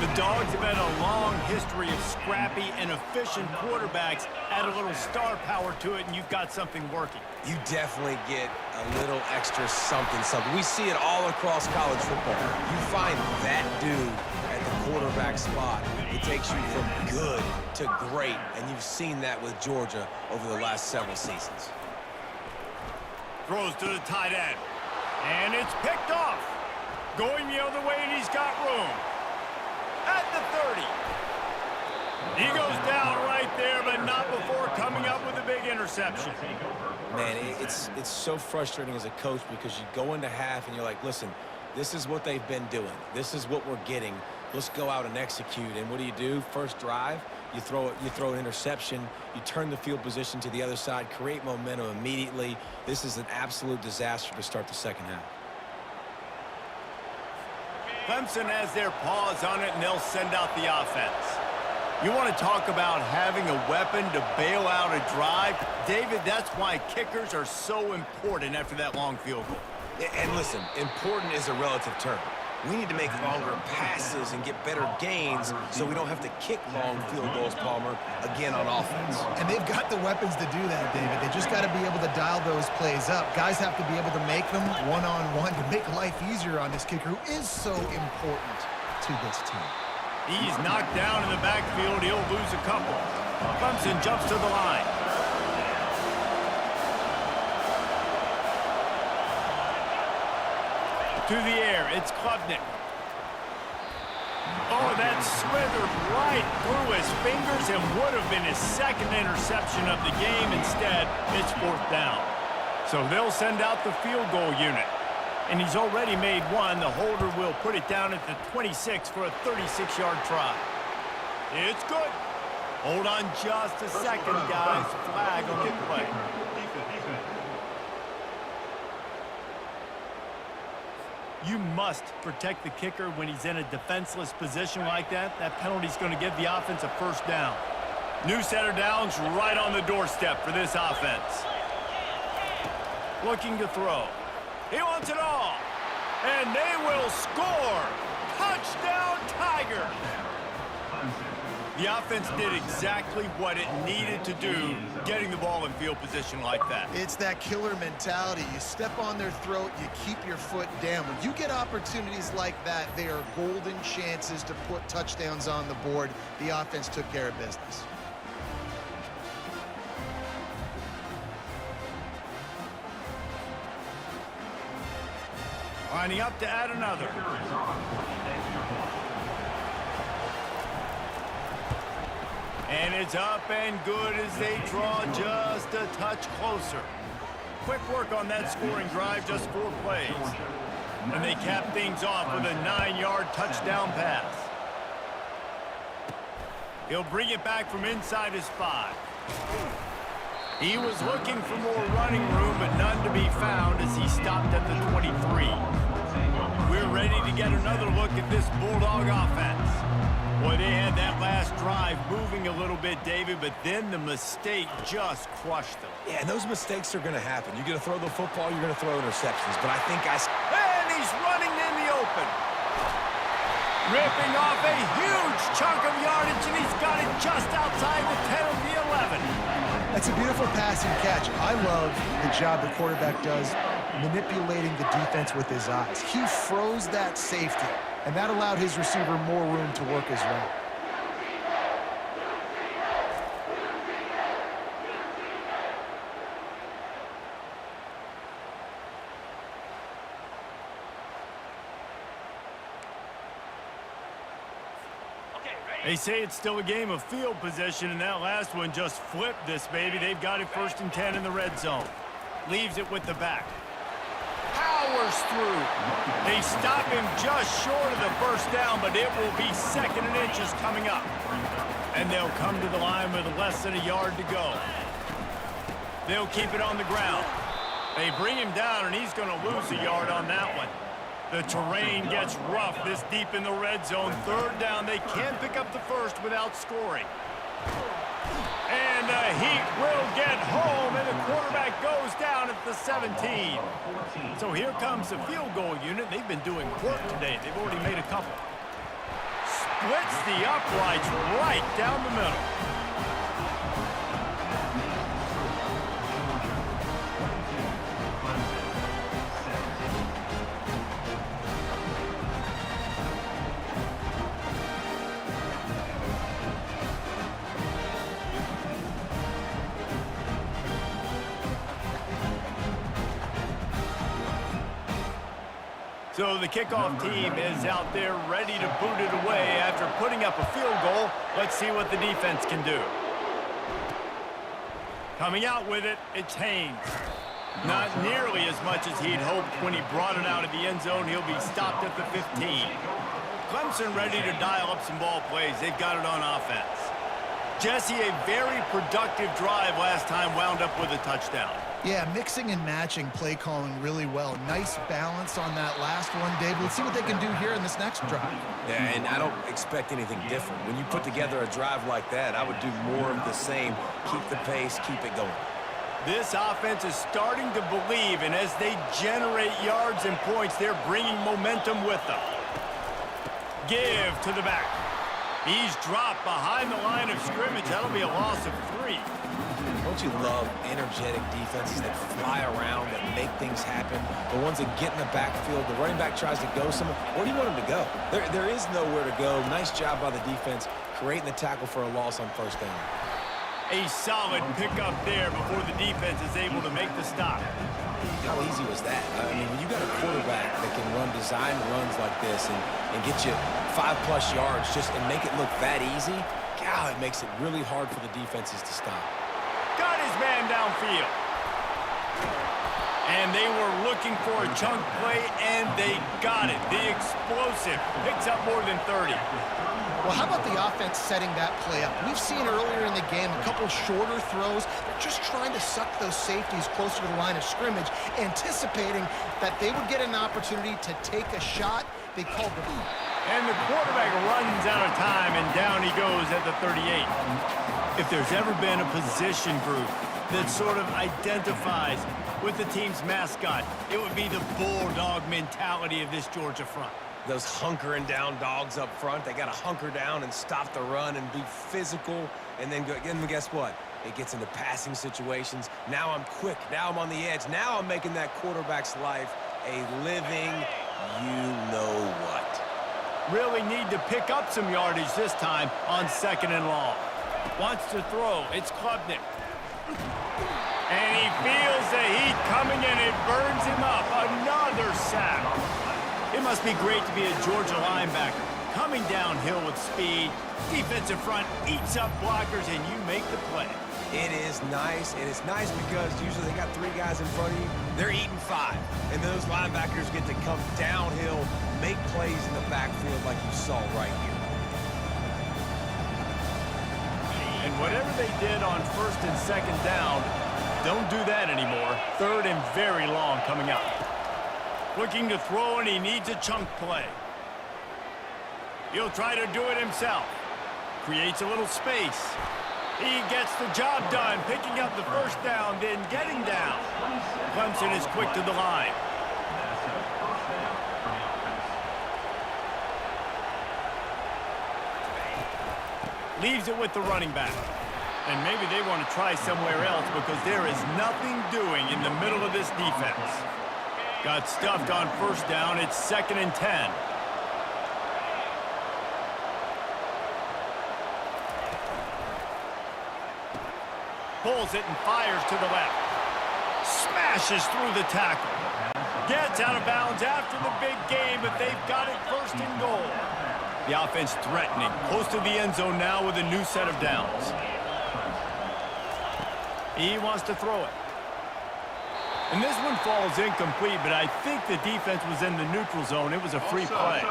The Dogs have had a long history of scrappy and efficient quarterbacks. Add a little star power to it, and you've got something working. You definitely get a little extra something. We see it all across college football. You find that dude at the quarterback spot. It takes you from good to great, and you've seen that with Georgia over the last several seasons. Throws to the tight end. And it's picked off. Going the other way, and he's got room. At the 30. He goes down right there, but not before coming up with a big interception. Man, it's so frustrating as a coach because you go into half and you're like, listen, this is what they've been doing. This is what we're getting. Let's go out and execute. And what do? First drive, you throw an interception, you turn the field position to the other side, create momentum immediately. This is an absolute disaster to start the second half. Clemson has their paws on it, and they'll send out the offense. You want to talk about having a weapon to bail out a drive? David, that's why kickers are so important after that long field goal. And listen, important is a relative term. We need to make longer passes and get better gains so we don't have to kick long field goals, Palmer, again on offense. And they've got the weapons to do that, David. They just got to be able to dial those plays up. Guys have to be able to make them one-on-one to make life easier on this kicker, who is so important to this team. He's knocked down in the backfield. He'll lose a couple. Clemson jumps to the line. To the air, it's Klubnik. Oh, that slithered right through his fingers and would have been his second interception of the game. Instead, it's 4th down. So they'll send out the field goal unit. And he's already made one. The holder will put it down at the 26 for a 36-yard try. It's good. Hold on just a second, guys. Flag on the play. You must protect the kicker when he's in a defenseless position like that. That penalty's going to give the offense a 1st down. New setter downs right on the doorstep for this offense. Looking to throw. He wants it all. And they will score. Touchdown, Tiger. The offense did exactly what it needed to do, getting the ball in field position like that. It's that killer mentality. You step on their throat, you keep your foot down. When you get opportunities like that, they are golden chances to put touchdowns on the board. The offense took care of business. Lining up to add another. And it's up and good as they draw just a touch closer. Quick work on that scoring drive, just 4 plays. And they cap things off with a 9-yard touchdown pass. He'll bring it back from inside his 5. He was looking for more running room, but none to be found as he stopped at the 23. we're ready to get another look at this Bulldog offense. Boy, they had that last drive moving a little bit, David, but then the mistake just crushed them. Yeah, and those mistakes are going to happen. You're going to throw the football, you're going to throw interceptions. But I think And he's running in the open. Ripping off a huge chunk of yardage, and he's got it just outside the 10 of the 11. That's a beautiful passing catch. I love the job the quarterback does manipulating the defense with his eyes. He froze that safety, and that allowed his receiver more room to work his route. They say it's still a game of field position, and that last one just flipped this baby. They've got it 1st and 10 in the red zone. Leaves it with the back. Powers through. They stop him just short of the first down, but it will be 2nd and inches coming up. And they'll come to the line with less than a yard to go. They'll keep it on the ground. They bring him down, and he's going to lose a yard on that one. The terrain gets rough this deep in the red zone. 3rd down, they can't pick up the first without scoring. And the Heat will get home, and the quarterback goes down at the 17. So here comes the field goal unit. They've been doing work today. They've already made a couple. Splits the uprights right down the middle. So the kickoff team is out there ready to boot it away after putting up a field goal. Let's see what the defense can do. Coming out with it, it's Haynes. Not nearly as much as he'd hoped when he brought it out of the end zone. He'll be stopped at the 15. Clemson ready to dial up some ball plays. They've got it on offense. Jesse, a very productive drive last time, wound up with a touchdown. Yeah, mixing and matching play calling really well. Nice balance on that last one, Dave. Let's see what they can do here in this next drive. Yeah, and I don't expect anything different. When you put together a drive like that, I would do more of the same. Keep the pace, keep it going. This offense is starting to believe, and as they generate yards and points, they're bringing momentum with them. Give to the back. He's dropped behind the line of scrimmage. That'll be a loss of 3. Don't you love energetic defenses that fly around, that make things happen? The ones that get in the backfield, the running back tries to go somewhere. Where do you want him to go? There is nowhere to go. Nice job by the defense, creating the tackle for a loss on 1st down. A solid pickup there before the defense is able to make the stop. How easy was that? I mean, when you got a quarterback that can run design runs like this and get you 5+ yards and make it look that easy, God, it makes it really hard for the defenses to stop. Got his man downfield. And they were looking for a chunk play, and they got it. The explosive picks up more than 30. Well, how about the offense setting that play up? We've seen earlier in the game a couple shorter throws. They're just trying to suck those safeties closer to the line of scrimmage, anticipating that they would get an opportunity to take a shot. They called the boot. And the quarterback runs out of time, and down he goes at the 38. If there's ever been a position group that sort of identifies with the team's mascot, it would be the Bulldog mentality of this Georgia front. Those hunkering down dogs up front, they got to hunker down and stop the run and be physical. And then guess what? It gets into passing situations. Now I'm quick. Now I'm on the edge. Now I'm making that quarterback's life a living you-know-what. Really need to pick up some yardage this time on 2nd and long. Wants to throw. It's Klubnik. And he feels the heat coming, and it burns him up. Another sack. It must be great to be a Georgia linebacker. Coming downhill with speed. Defensive front eats up blockers, and you make the play. It is nice. It is nice because usually they got 3 guys in front of you. They're eating 5. And those linebackers get to come downhill, make plays in the backfield like you saw right here. And whatever they did on 1st and 2nd down, don't do that anymore. 3rd and very long coming up. Looking to throw, and he needs a chunk play. He'll try to do it himself. Creates a little space. He gets the job done, picking up the first down, then getting down. Clemson is quick to the line. Leaves it with the running back. And maybe they want to try somewhere else because there is nothing doing in the middle of this defense. Got stuffed on first down. It's 2nd and 10. Pulls it and fires to the left. Smashes through the tackle. Gets out of bounds after the big game, but they've got it 1st and goal. The offense threatening. Close to the end zone now with a new set of downs. He wants to throw it. And this one falls incomplete, but I think the defense was in the neutral zone. It was a free play.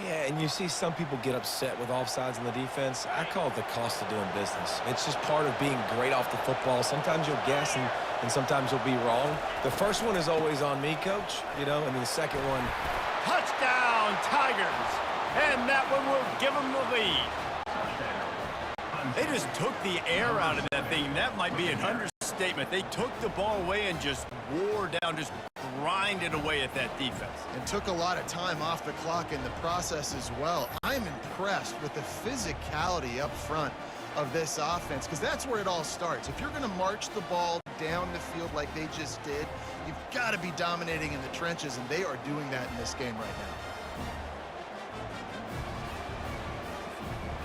Yeah, and you see some people get upset with offsides in the defense. I call it the cost of doing business. It's just part of being great off the football. Sometimes you'll guess and sometimes you'll be wrong. The first one is always on me, Coach, and then the second one. Touchdown, Tigers. And that one will give them the lead. They just took the air out of that thing. That might be an understatement. They took the ball away and just wore down, just grinded away at that defense. And took a lot of time off the clock in the process as well. I'm impressed with the physicality up front of this offense because that's where it all starts. If you're going to march the ball down the field like they just did, you've got to be dominating in the trenches, and they are doing that in this game right now.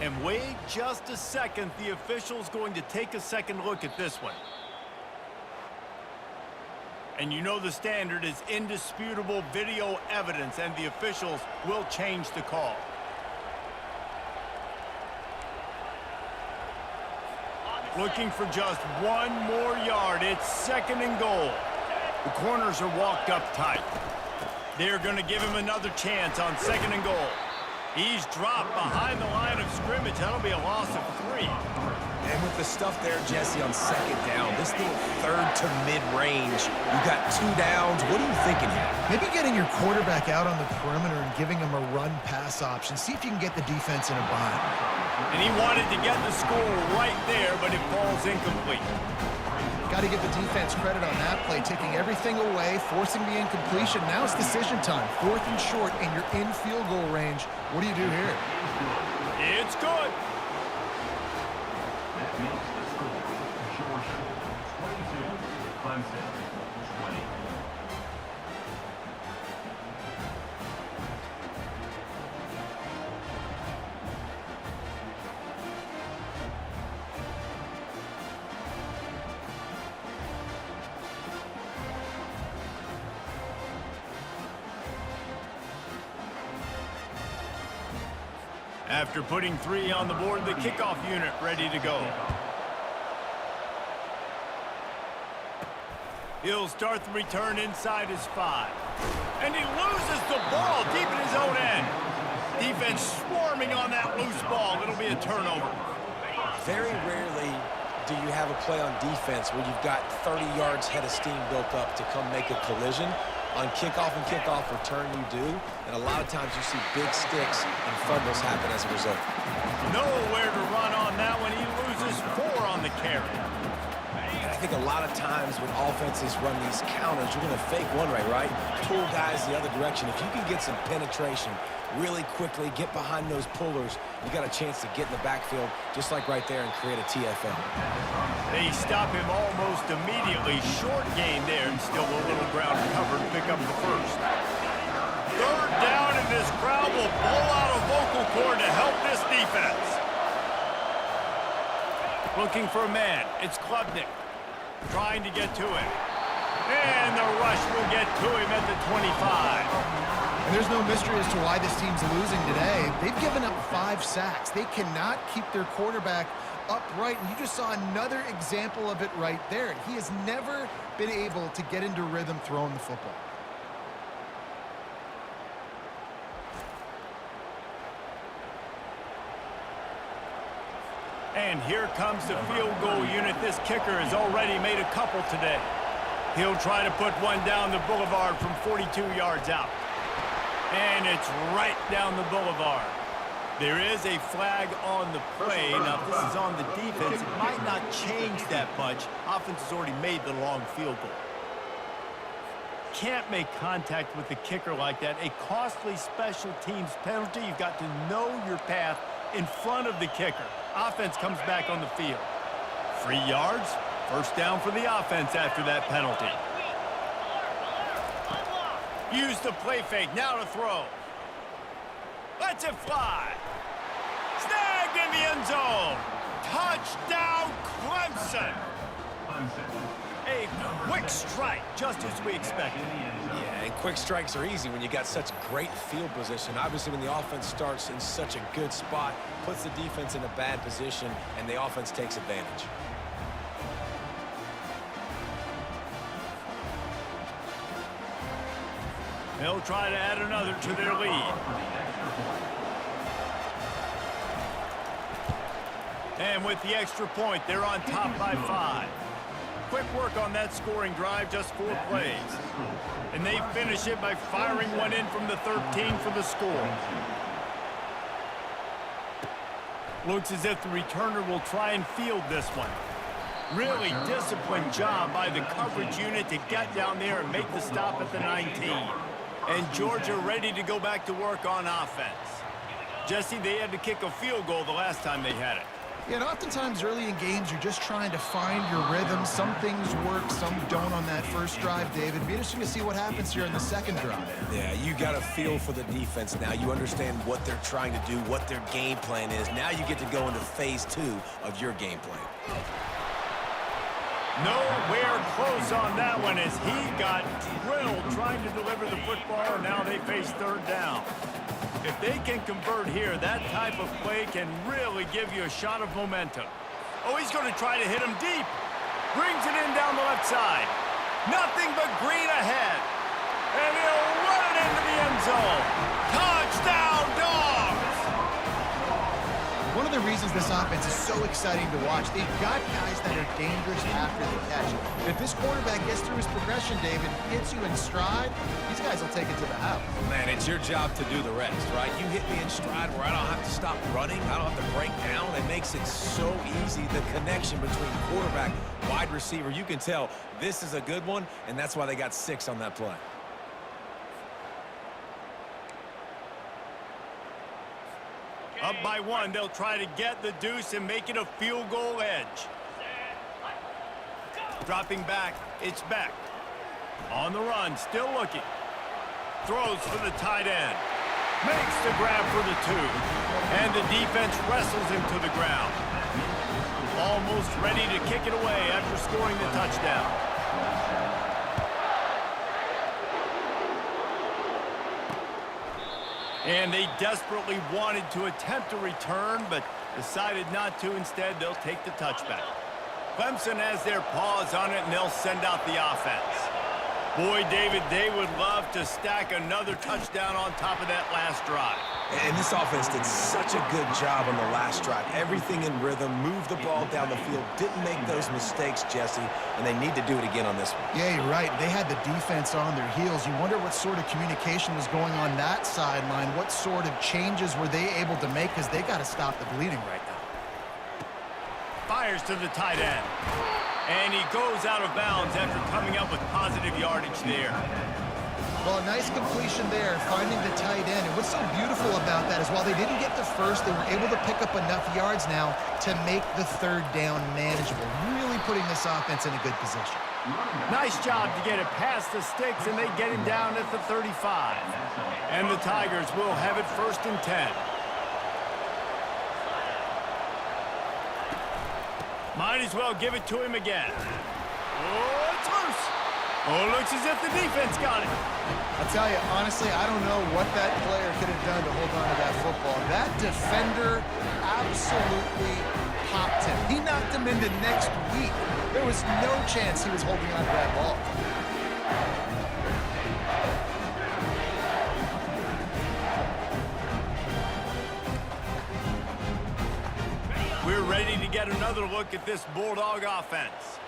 And wait just a second. The official's going to take a second look at this one. And you know the standard is indisputable video evidence, and the officials will change the call. Looking for just one more yard. It's 2nd and goal. The corners are walked up tight. They're going to give him another chance on 2nd and goal. He's dropped behind the line of scrimmage. That'll be a loss of 3. And with the stuff there, Jesse, on 2nd down, this little 3rd to mid-range, you got 2 downs. What are you thinking here? Maybe getting your quarterback out on the perimeter and giving him a run-pass option. See if you can get the defense in a bind. And he wanted to get the score right there, but it falls incomplete. Got to give the defense credit on that play, taking everything away, forcing the incompletion. Now it's decision time. 4th and short, and you're in field goal range. What do you do here? It's good. That makes the score Georgia 22, Clemson 20. After putting 3 on the board, the kickoff unit ready to go. He'll start the return inside his 5. And he loses the ball deep in his own end. Defense swarming on that loose ball. It'll be a turnover. Very rarely do you have a play on defense where you've got 30 yards head of steam built up to come make a collision. On kickoff and kickoff return, you do. And a lot of times you see big sticks and fumbles happen as a result. Nowhere to run on that one. He loses 4 on the carry. And I think a lot of times when offenses run these counters, you're going to fake one way, right? Pull guys the other direction. If you can get some penetration really quickly, get behind those pullers, you got a chance to get in the backfield, just like right there, and create a TFL. They stop him almost immediately. Short gain there, and still a little ground covered. Pick up the first. 3rd down, and this crowd will blow out a vocal cord to help this defense. Looking for a man. It's Klubnik trying to get to him. And the rush will get to him at the 25. And there's no mystery as to why this team's losing today. They've given up 5 sacks. They cannot keep their quarterback upright. And you just saw another example of it right there. He has never been able to get into rhythm throwing the football. And here comes the field goal unit. This kicker has already made a couple today. He'll try to put one down the boulevard from 42 yards out. And it's right down the boulevard. There is a flag on the play. Now, if this is on the defense, it might not change that much. Offense has already made the long field goal. Can't make contact with the kicker like that. A costly special teams penalty. You've got to know your path in front of the kicker. Offense comes back on the field. 3 yards, first down for the offense after that penalty. Use the play fake, now to throw. Lets it fly. Snagged in the end zone. Touchdown, Clemson. A quick strike, just as we expected. Yeah, and quick strikes are easy when you got such great field position. Obviously, when the offense starts in such a good spot, puts the defense in a bad position, and the offense takes advantage. They'll try to add another to their lead. And with the extra point, they're on top by 5. Quick work on that scoring drive, just 4 plays. And they finish it by firing one in from the 13 for the score. Looks as if the returner will try and field this one. Really disciplined job by the coverage unit to get down there and make the stop at the 19. And Georgia ready to go back to work on offense. Jesse, they had to kick a field goal the last time they had it. Yeah, and oftentimes early in games, you're just trying to find your rhythm. Some things work, some don't on that first drive, David. Be interesting to see what happens here in the second drive. Yeah, you got a feel for the defense now. You understand what they're trying to do, what their game plan is. Now you get to go into phase 2 of your game plan. Nowhere close on that one as he got drilled trying to deliver the football, and now they face third down. If they can convert here, that type of play can really give you a shot of momentum. Oh, he's going to try to hit him deep. Brings it in down the left side. Nothing but green ahead. And he'll run it into the end zone. Touchdown, Dogs! One of the reasons this offense is so exciting to watch, they've got guys that are dangerous after the catch. If this quarterback gets through his progression, David, hits you in stride, these guys will take it to the house. Man, it's your job to do the rest, right? You hit me in stride where I don't have to stop running. I don't have to break down. It makes it so easy, the connection between quarterback, wide receiver. You can tell this is a good one, and that's why they got 6 on that play. Up by 1, they'll try to get the deuce and make it a field goal edge. Dropping back, it's Beck. On the run, still looking. Throws for the tight end. Makes the grab for the 2. And the defense wrestles him to the ground. Almost ready to kick it away after scoring the touchdown. And they desperately wanted to attempt a return, but decided not to. Instead, they'll take the touchback. Clemson has their paws on it, and they'll send out the offense. Boy, David, they would love to stack another touchdown on top of that last drive. And this offense did such a good job on the last drive. Everything in rhythm, moved the ball down the field, didn't make those mistakes, Jesse, and they need to do it again on this one. Yeah, you're right. They had the defense on their heels. You wonder what sort of communication was going on that sideline. What sort of changes were they able to make, because they got to stop the bleeding right now. Fires to the tight end. And he goes out of bounds after coming up with positive yardage there. Well, a nice completion there, finding the tight end. And what's so beautiful about that is while they didn't get the first, they were able to pick up enough yards now to make the third down manageable, really putting this offense in a good position. Nice job to get it past the sticks, and they get him down at the 35. And the Tigers will have it 1st and 10. Might as well give it to him again. Oh, it's loose. Oh, looks as if the defense got it. I'll tell you, honestly, I don't know what that player could have done to hold on to that football. That defender absolutely popped him. He knocked him into next week. There was no chance he was holding on to that ball. We're ready to get another look at this Bulldog offense.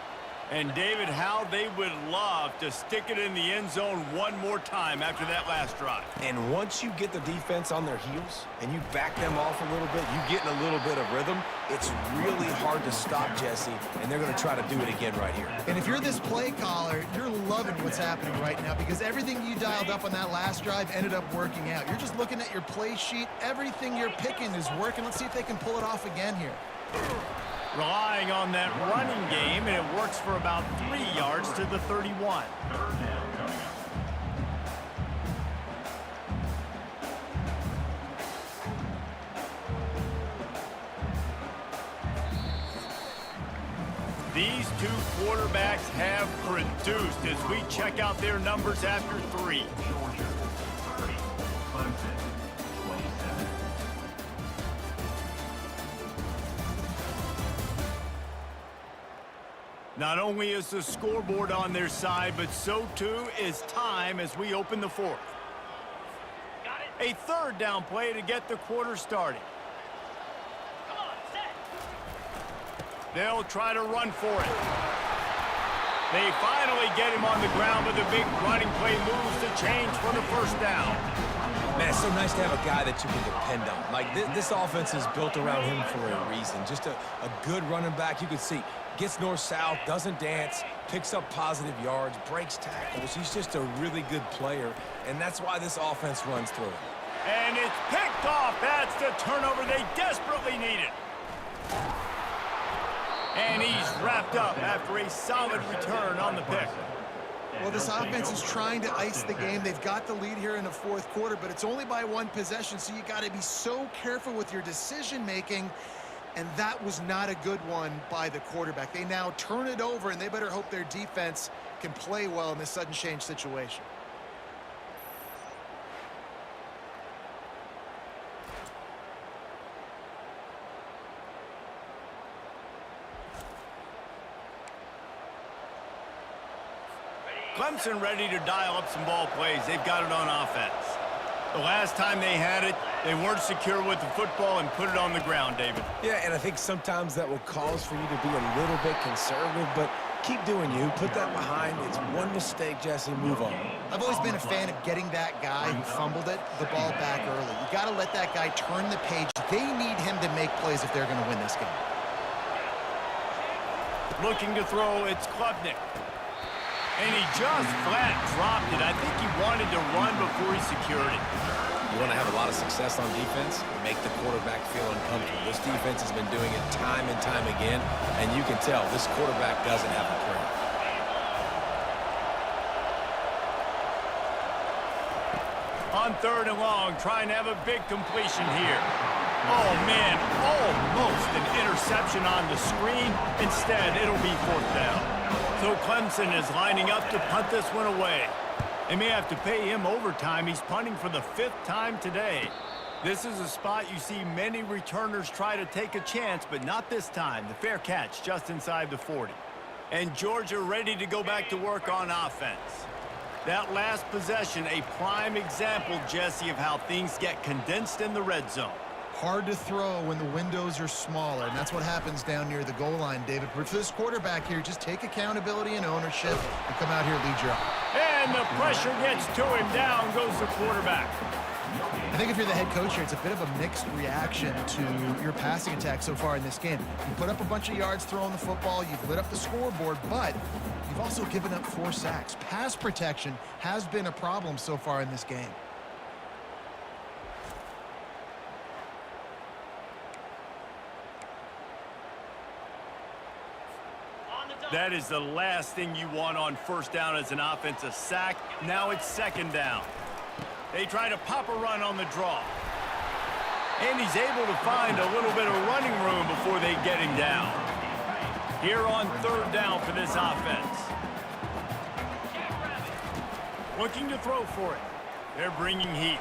And, David, how they would love to stick it in the end zone one more time after that last drive. And once you get the defense on their heels and you back them off a little bit, you get in a little bit of rhythm, it's really hard to stop, Jesse, and they're going to try to do it again right here. And if you're this play caller, you're loving what's happening right now because everything you dialed up on that last drive ended up working out. You're just looking at your play sheet. Everything you're picking is working. Let's see if they can pull it off again here. Relying on that running game, and it works for about 3 yards to the 31. Third down coming up. These two quarterbacks have produced as we check out their numbers after 3. Georgia, 30. Clemson, 27. Not only is the scoreboard on their side, but so too is time as we open the 4th. A third down play to get the quarter started. They'll try to run for it. They finally get him on the ground with a big running play moves to change for the first down. Man, it's so nice to have a guy that you can depend on. Like, this offense is built around him for a reason. Just a good running back. You can see, gets north-south, doesn't dance, picks up positive yards, breaks tackles. He's just a really good player, and that's why this offense runs through him. And it's picked off. That's the turnover they desperately needed. And he's wrapped up after a solid return on the pick. Well, this offense is trying to ice the game. They've got the lead here in the 4th quarter, but it's only by 1 possession, so you got to be so careful with your decision-making, and that was not a good one by the quarterback. They now turn it over, and they better hope their defense can play well in this sudden change situation. Clemson ready to dial up some ball plays. They've got it on offense. The last time they had it, they weren't secure with the football and put it on the ground, David. Yeah, and I think sometimes that will cause for you to be a little bit conservative, but keep doing you. Put that behind. It's one mistake, Jesse. Move on. I've always been a fan of getting that guy who fumbled it, the ball back early. You got to let that guy turn the page. They need him to make plays if they're going to win this game. Looking to throw, it's Klubnik. And he just flat dropped it. I think he wanted to run before he secured it. You want to have a lot of success on defense, make the quarterback feel uncomfortable. This defense has been doing it time and time again, and you can tell this quarterback doesn't have a prayer. On 3rd and long, trying to have a big completion here. Oh, man, almost an interception on the screen. Instead, it'll be 4th down. So Clemson is lining up to punt this one away. They may have to pay him overtime. He's punting for the 5th time today. This is a spot you see many returners try to take a chance, but not this time. The fair catch just inside the 40. And Georgia ready to go back to work on offense. That last possession, a prime example, Jesse, of how things get condensed in the red zone. Hard to throw when the windows are smaller, and that's what happens down near the goal line, David. But for this quarterback here, just take accountability and ownership and come out here and lead your own. And the pressure gets to him. Down goes the quarterback. I think if you're the head coach here, it's a bit of a mixed reaction to your passing attack so far in this game. You put up a bunch of yards throwing the football, you've lit up the scoreboard, but you've also given up 4 sacks. Pass protection has been a problem so far in this game. That is the last thing you want on 1st down as an offensive sack. Now it's 2nd down. They try to pop a run on the draw. And he's able to find a little bit of running room before they get him down. Here on 3rd down for this offense. Looking to throw for it. They're bringing heat.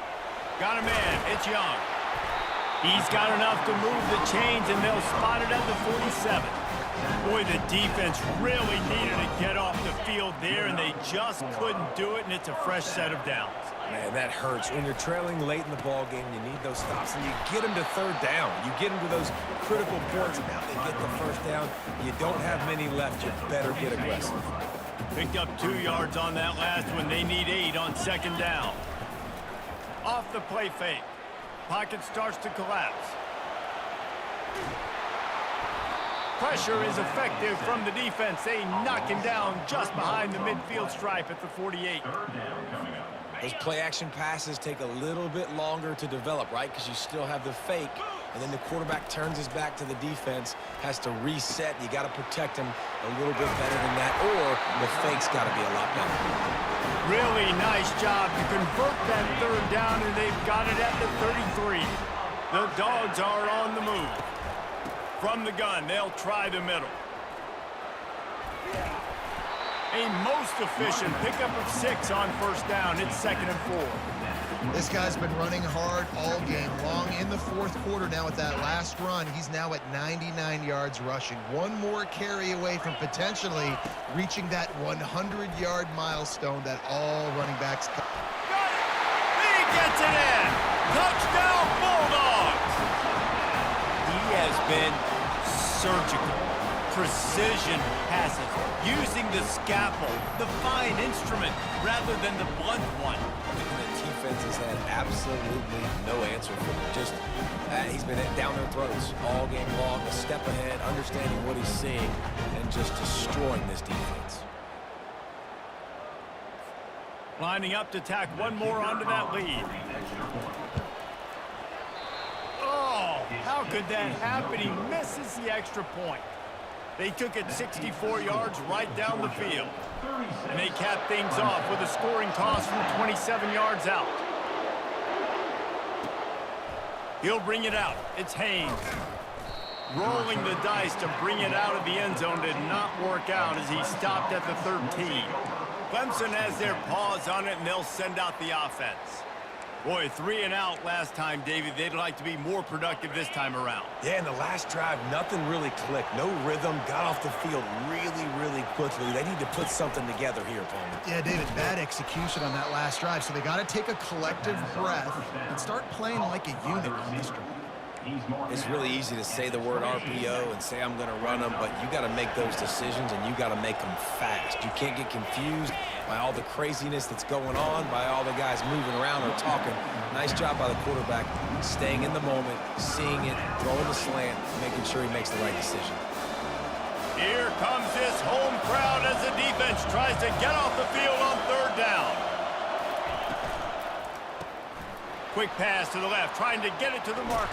Got a man. It's Young. He's got enough to move the chains, and they'll spot it at the 47. Boy, the defense really needed to get off the field there, and they just couldn't do it, and it's a fresh set of downs. Man, that hurts. When you're trailing late in the ball game, you need those stops, and you get them to third down. You get them to those critical points. Now they get the first down. You don't have many left. You better get aggressive. Picked up 2 yards on that last one. They need 8 on second down. Off the play fake. Pocket starts to collapse. Pressure is effective from the defense. They knock him down just behind the midfield stripe at the 48. Those play-action passes take a little bit longer to develop, right? Because you still have the fake, and then the quarterback turns his back to the defense, has to reset. You got to protect him a little bit better than that, or the fake's got to be a lot better. Really nice job to convert that third down, and they've got it at the 33. The Dogs are on the move. From the gun, they'll try the middle. A most efficient pickup of 6 on first down. It's 2nd and 4. This guy's been running hard all game long in the fourth quarter now with that last run. He's now at 99 yards rushing. One more carry away from potentially reaching that 100-yard milestone that all running backs... Got it! He gets it in! Touchdown, Bulldogs! He has been surgical. Precision passes, using the scalpel, the fine instrument, rather than the blunt one. The defense has had absolutely no answer for him. Just, he's been down their throats all game long, a step ahead, understanding what he's seeing, and just destroying this defense. Lining up to tack one more onto that lead. Oh, how could that happen? He misses the extra point. They took it 64 yards right down the field. And they cap things off with a scoring toss from 27 yards out. He'll bring it out. It's Haynes. Rolling the dice to bring it out of the end zone did not work out as he stopped at the 13. Clemson has their paws on it, and they'll send out the offense. Boy, 3 and out last time, David. They'd like to be more productive this time around. Yeah, in the last drive, nothing really clicked. No rhythm, got off the field really, really quickly. They need to put something together here, Palmer. Yeah, David, bad execution on that last drive, so they got to take a collective breath and start playing like a unit on this drive. It's really easy to say the word RPO and say I'm going to run them, but you got to make those decisions, and you got to make them fast. You can't get confused by all the craziness that's going on, by all the guys moving around or talking. Nice job by the quarterback, staying in the moment, seeing it, throwing the slant, making sure he makes the right decision. Here comes this home crowd as the defense tries to get off the field on third down. Quick pass to the left, trying to get it to the marker.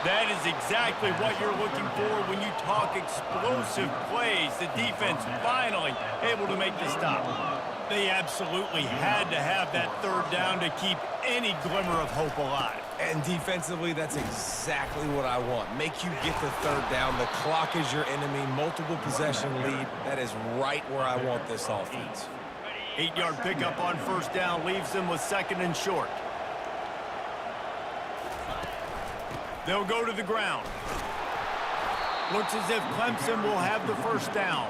That is exactly what you're looking for when you talk explosive plays. The defense finally able to make the stop. They absolutely had to have that third down to keep any glimmer of hope alive. And defensively, that's exactly what I want. Make you get the third down. The clock is your enemy. Multiple possession lead. That is right where I want this offense. 8-yard pickup on first down leaves them with 2nd and short. They'll go to the ground. Looks as if Clemson will have the first down.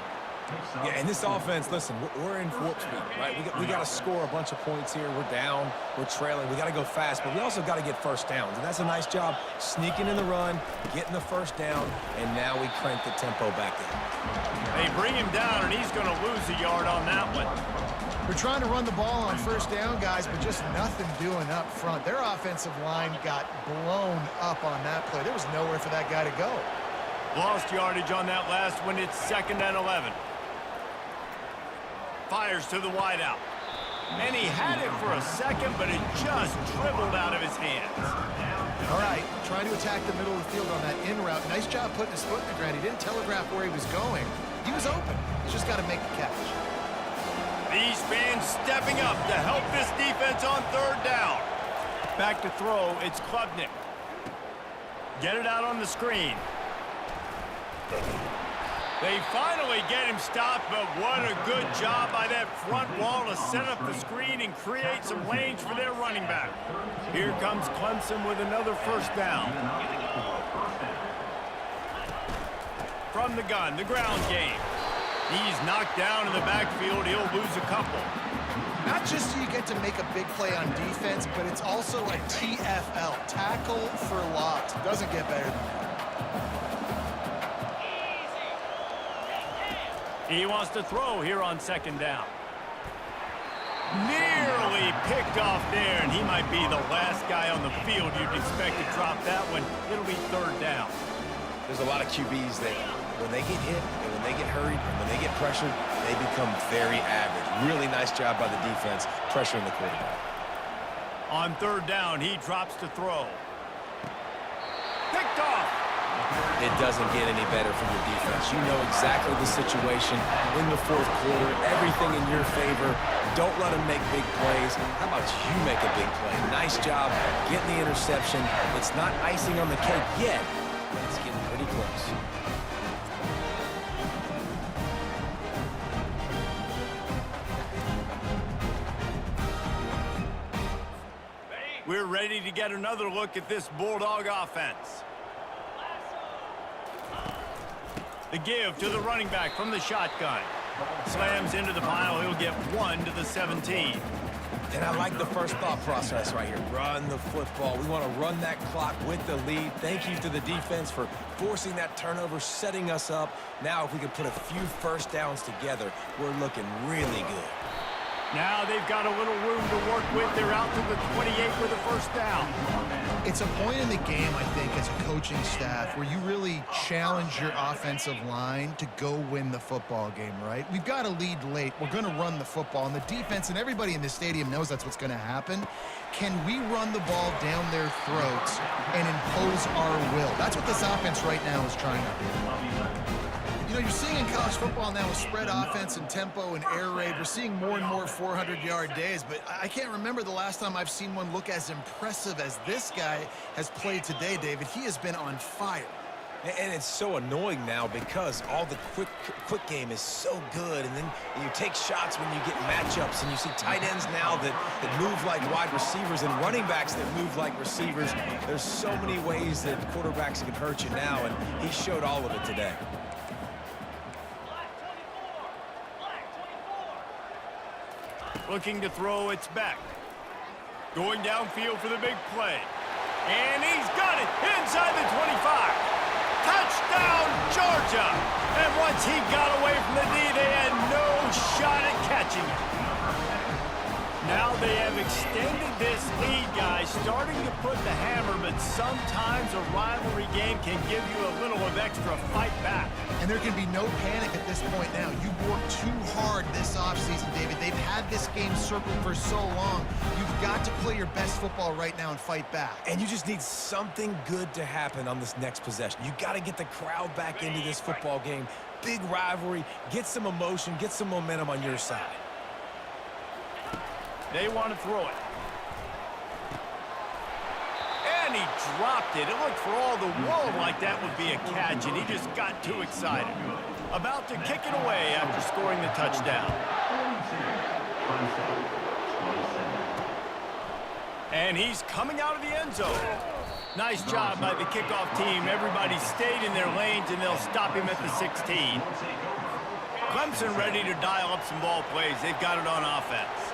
Yeah, and this offense, listen, we're in warp speed, right? We got to score a bunch of points here. We're down. We're trailing. We got to go fast, but we also got to get first downs. And that's a nice job sneaking in the run, getting the first down, and now we crank the tempo back in. They bring him down, and he's going to lose a yard on that one. They're trying to run the ball on first down, guys, but just nothing doing up front. Their offensive line got blown up on that play. There was nowhere for that guy to go. Lost yardage on that last one. It's 2nd and 11. Fires to the wideout. And he had it for a second, but it just dribbled out of his hands. All right, trying to attack the middle of the field on that in route. Nice job putting his foot in the ground. He didn't telegraph where he was going. He was open. He's just got to make the catch. These fans stepping up to help this defense on third down. Back to throw, it's Klubnik. Get it out on the screen. They finally get him stopped, but what a good job by that front wall to set up the screen and create some lanes for their running back. Here comes Clemson with another first down. From the gun, the ground game. He's knocked down in the backfield. He'll lose a couple. Not just do you get to make a big play on defense, but it's also a TFL, tackle for loss. Doesn't get better than that. He wants to throw here on second down. Nearly picked off there, and he might be the last guy on the field you'd expect to drop that one. It'll be third down. There's a lot of QBs that when they get hit and when they get hurried and when they get pressured, they become very average. Really nice job by the defense pressuring the quarterback. On third down, he drops to throw. Picked off. It doesn't get any better from your defense. You know exactly the situation in the fourth quarter, everything in your favor. Don't let them make big plays. How about you make a big play? Nice job getting the interception. It's not icing on the cake yet, but it's getting pretty close. We're ready to get another look at this Bulldog offense. The give to the running back from the shotgun. Slams into the pile. He'll get 1 to the 17. And I like the first thought process right here. Run the football. We want to run that clock with the lead. Thank you to the defense for forcing that turnover, setting us up. Now, if we can put a few first downs together, we're looking really good. Now they've got a little room to work with. They're out to the 28 with a first down. It's a point in the game, I think, as a coaching staff where you really challenge your offensive line to go win the football game, right? We've got a lead late. We're going to run the football. And the defense and everybody in the stadium knows that's what's going to happen. Can we run the ball down their throats and impose our will? That's what this offense right now is trying to do. You know, you're seeing in college football now with spread offense and tempo and air raid, we're seeing more and more 400-yard days, but I can't remember the last time I've seen one look as impressive as this guy has played today, David. He has been on fire. And it's so annoying now because all the quick game is so good, and then you take shots when you get matchups, and you see tight ends now that move like wide receivers and running backs that move like receivers. There's so many ways that quarterbacks can hurt you now, and he showed all of it today. Looking to throw, it's back. Going downfield for the big play. And he's got it inside the 25. Touchdown, Georgia! And once he got away from the D, they had no shot at catching it. Now they have extended this lead, guys, starting to put the hammer, but sometimes a rivalry game can give you a little of extra fight back. And there can be no panic at this point now. You've worked too hard this offseason, David. They've had this game circled for so long. You've got to play your best football right now and fight back. And you just need something good to happen on this next possession. You got to get the crowd back into this football game. Big rivalry. Get some emotion. Get some momentum on your side. They want to throw it. And he dropped it. It looked for all the world like that would be a catch, and he just got too excited. About to kick it away after scoring the touchdown. And he's coming out of the end zone. Nice job by the kickoff team. Everybody stayed in their lanes, and they'll stop him at the 16. Clemson ready to dial up some ball plays. They've got it on offense.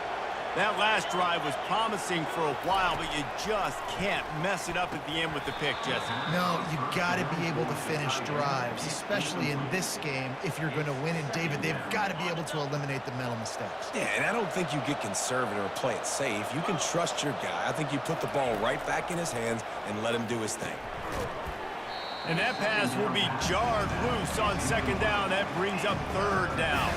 That last drive was promising for a while, but you just can't mess it up at the end with the pick, Jesse. No, you got to be able to finish drives, especially in this game. If you're going to win, and David, they've got to be able to eliminate the mental mistakes. Yeah, and I don't think you get conservative or play it safe. You can trust your guy. I think you put the ball right back in his hands and let him do his thing. And that pass will be jarred loose on second down. That brings up third down.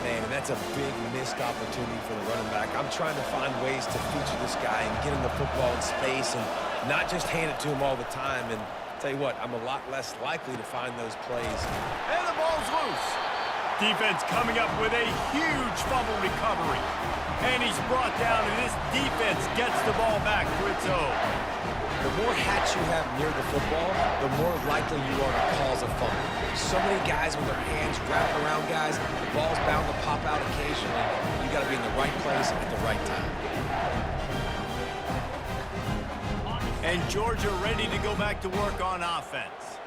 Man, and that's a big missed opportunity for the running back. I'm trying to find ways to feature this guy and get him the football in space and not just hand it to him all the time. And tell you what, I'm a lot less likely to find those plays. And the ball's loose. Defense coming up with a huge fumble recovery. And he's brought down, and this defense gets the ball back for its own. The more hats you have near the football, the more likely you are to cause a fumble. So many guys with their hands wrapped around guys, the ball's bound to pop out occasionally. You got to be in the right place at the right time. And Georgia ready to go back to work on offense.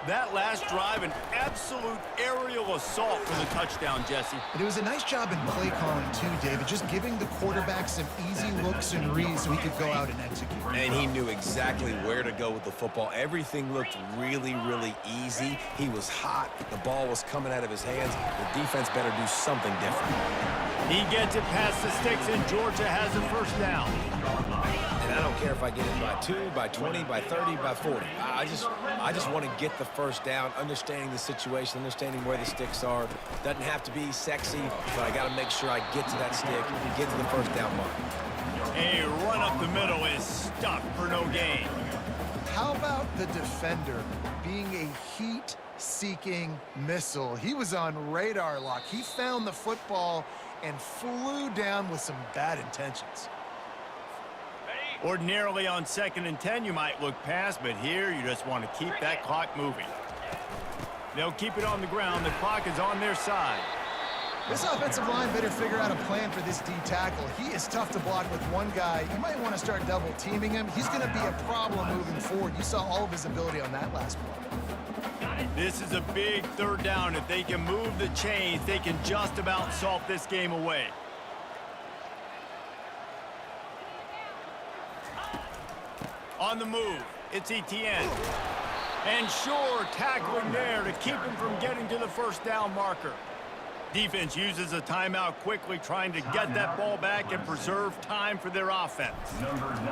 That last drive, an absolute aerial assault for the touchdown, Jesse. And it was a nice job in play calling too, David, just giving the quarterback some easy looks and reads so he could go out and execute. And he knew exactly where to go with the football. Everything looked really, really easy. He was hot. The ball was coming out of his hands. The defense better do something different. He gets it past the sticks, and Georgia has a first down. And I don't care if I get it by 2, by 20, by 30, by 40. I just want to get the first down, understanding the situation, understanding where the sticks are. Doesn't have to be sexy, but I got to make sure I get to that stick and get to the first down mark. A run up the middle is stuck for no gain. How about the defender being a heat-seeking missile? He was on radar lock. He found the football and flew down with some bad intentions. Ordinarily on 2nd and 10, you might look past, but here you just want to keep that clock moving. They'll keep it on the ground. The clock is on their side. This offensive line better figure out a plan for this D tackle. He is tough to block with one guy. You might want to start double teaming him. He's going to be a problem moving forward. You saw all of his ability on that last play. This is a big third down. If they can move the chains, they can just about salt this game away. On the move, it's Etienne. And sure, tackling there to keep him from getting to the first down marker. Defense uses a timeout quickly, trying to get that ball back and preserve time for their offense.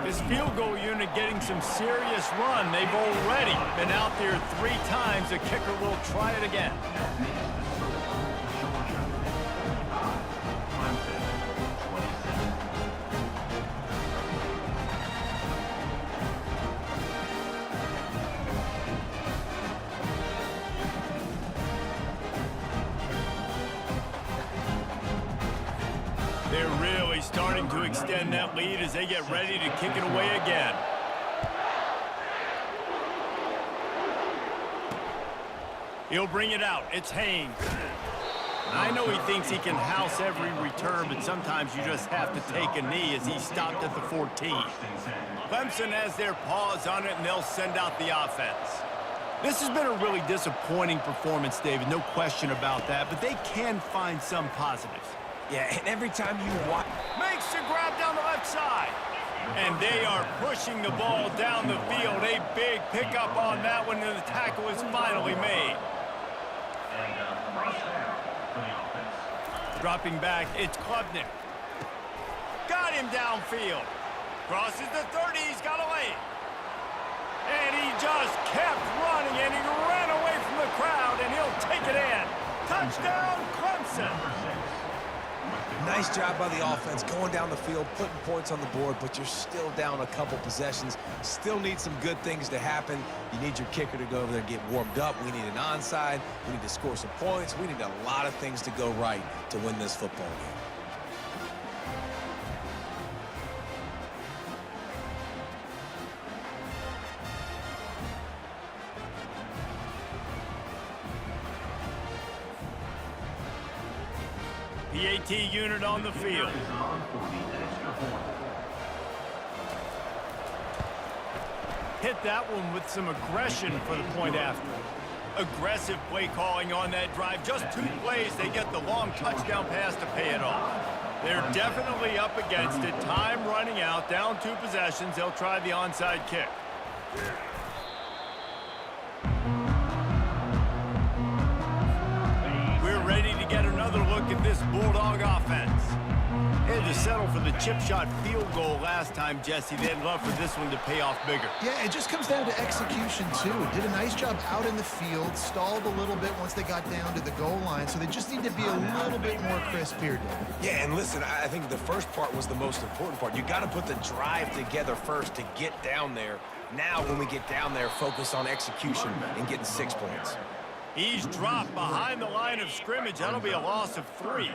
This field goal unit getting some serious run. They've already been out there 3 times. The kicker will try it again. They're really starting to extend that lead as they get ready to kick it away again. He'll bring it out. It's Haynes. I know he thinks he can house every return, but sometimes you just have to take a knee as he stopped at the 14. Clemson has their paws on it, and they'll send out the offense. This has been a really disappointing performance, David, no question about that, but they can find some positives. Yeah, and every time you watch... Makes the grab down the left side. And they are pushing the ball down the field. A big pickup on that one, and the tackle is finally made. Dropping back, it's Klubnik. Got him downfield. Crosses the 30, he's got away. And he just kept running, and he ran away from the crowd, and he'll take it in. Touchdown, Clemson. Nice job by the offense, going down the field, putting points on the board, but you're still down a couple possessions. Still need some good things to happen. You need your kicker to go over there and get warmed up. We need an onside. We need to score some points. We need a lot of things to go right to win this football game. PAT unit on the field. Hit that one with some aggression for the point after. Aggressive play calling on that drive. Just 2 plays, they get the long touchdown pass to pay it off. They're definitely up against it. Time running out, down 2 possessions. They'll try the onside kick. Ready to get another look at this Bulldog offense. They had to settle for the chip shot field goal last time, Jesse. They'd love for this one to pay off bigger. Yeah, it just comes down to execution, too. Did a nice job out in the field, stalled a little bit once they got down to the goal line, so they just need to be a little bit more crisp here, David. Yeah, and listen, I think the first part was the most important part. You got to put the drive together first to get down there. Now, when we get down there, focus on execution and getting 6 points. He's dropped behind the line of scrimmage. That'll be a loss of 3.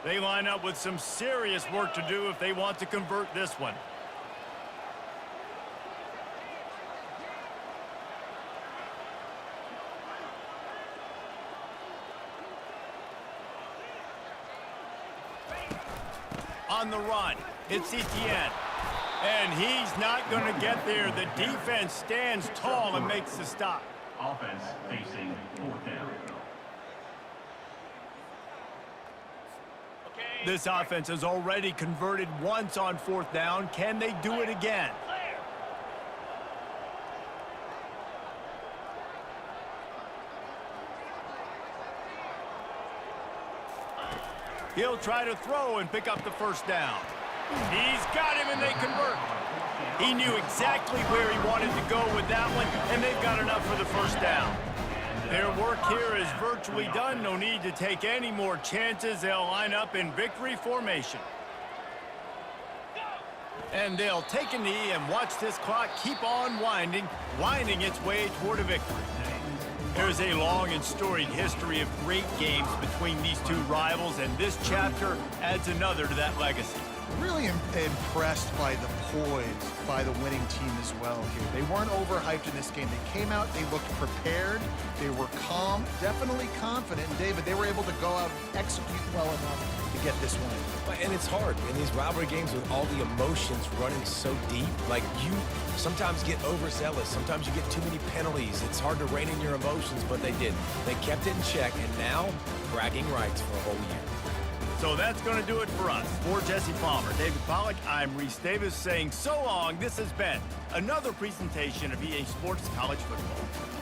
They line up with some serious work to do if they want to convert this one. On the run, it's Etienne. And he's not going to get there. The defense stands tall and makes the stop. Offense facing fourth down. This offense has already converted once on fourth down. Can they do it again? He'll try to throw and pick up the first down. He's got him, and they convert. He knew exactly where he wanted to go with that one, and they've got enough for the first down. Their work here is virtually done. No need to take any more chances. They'll line up in victory formation. And they'll take a knee and watch this clock keep on winding its way toward a victory. There's a long and storied history of great games between these two rivals, and this chapter adds another to that legacy. Really impressed by the poise by the winning team as well here. They weren't overhyped in this game. They came out, they looked prepared, they were calm, definitely confident. And David, they were able to go out and execute well enough to get this win. And it's hard in these rivalry games with all the emotions running so deep. Like, you sometimes get overzealous. Sometimes you get too many penalties. It's hard to rein in your emotions, but they did. They kept it in check, and now bragging rights for a whole year. So that's going to do it for us. For Jesse Palmer, David Pollack, I'm Reese Davis saying so long. This has been another presentation of EA Sports College Football.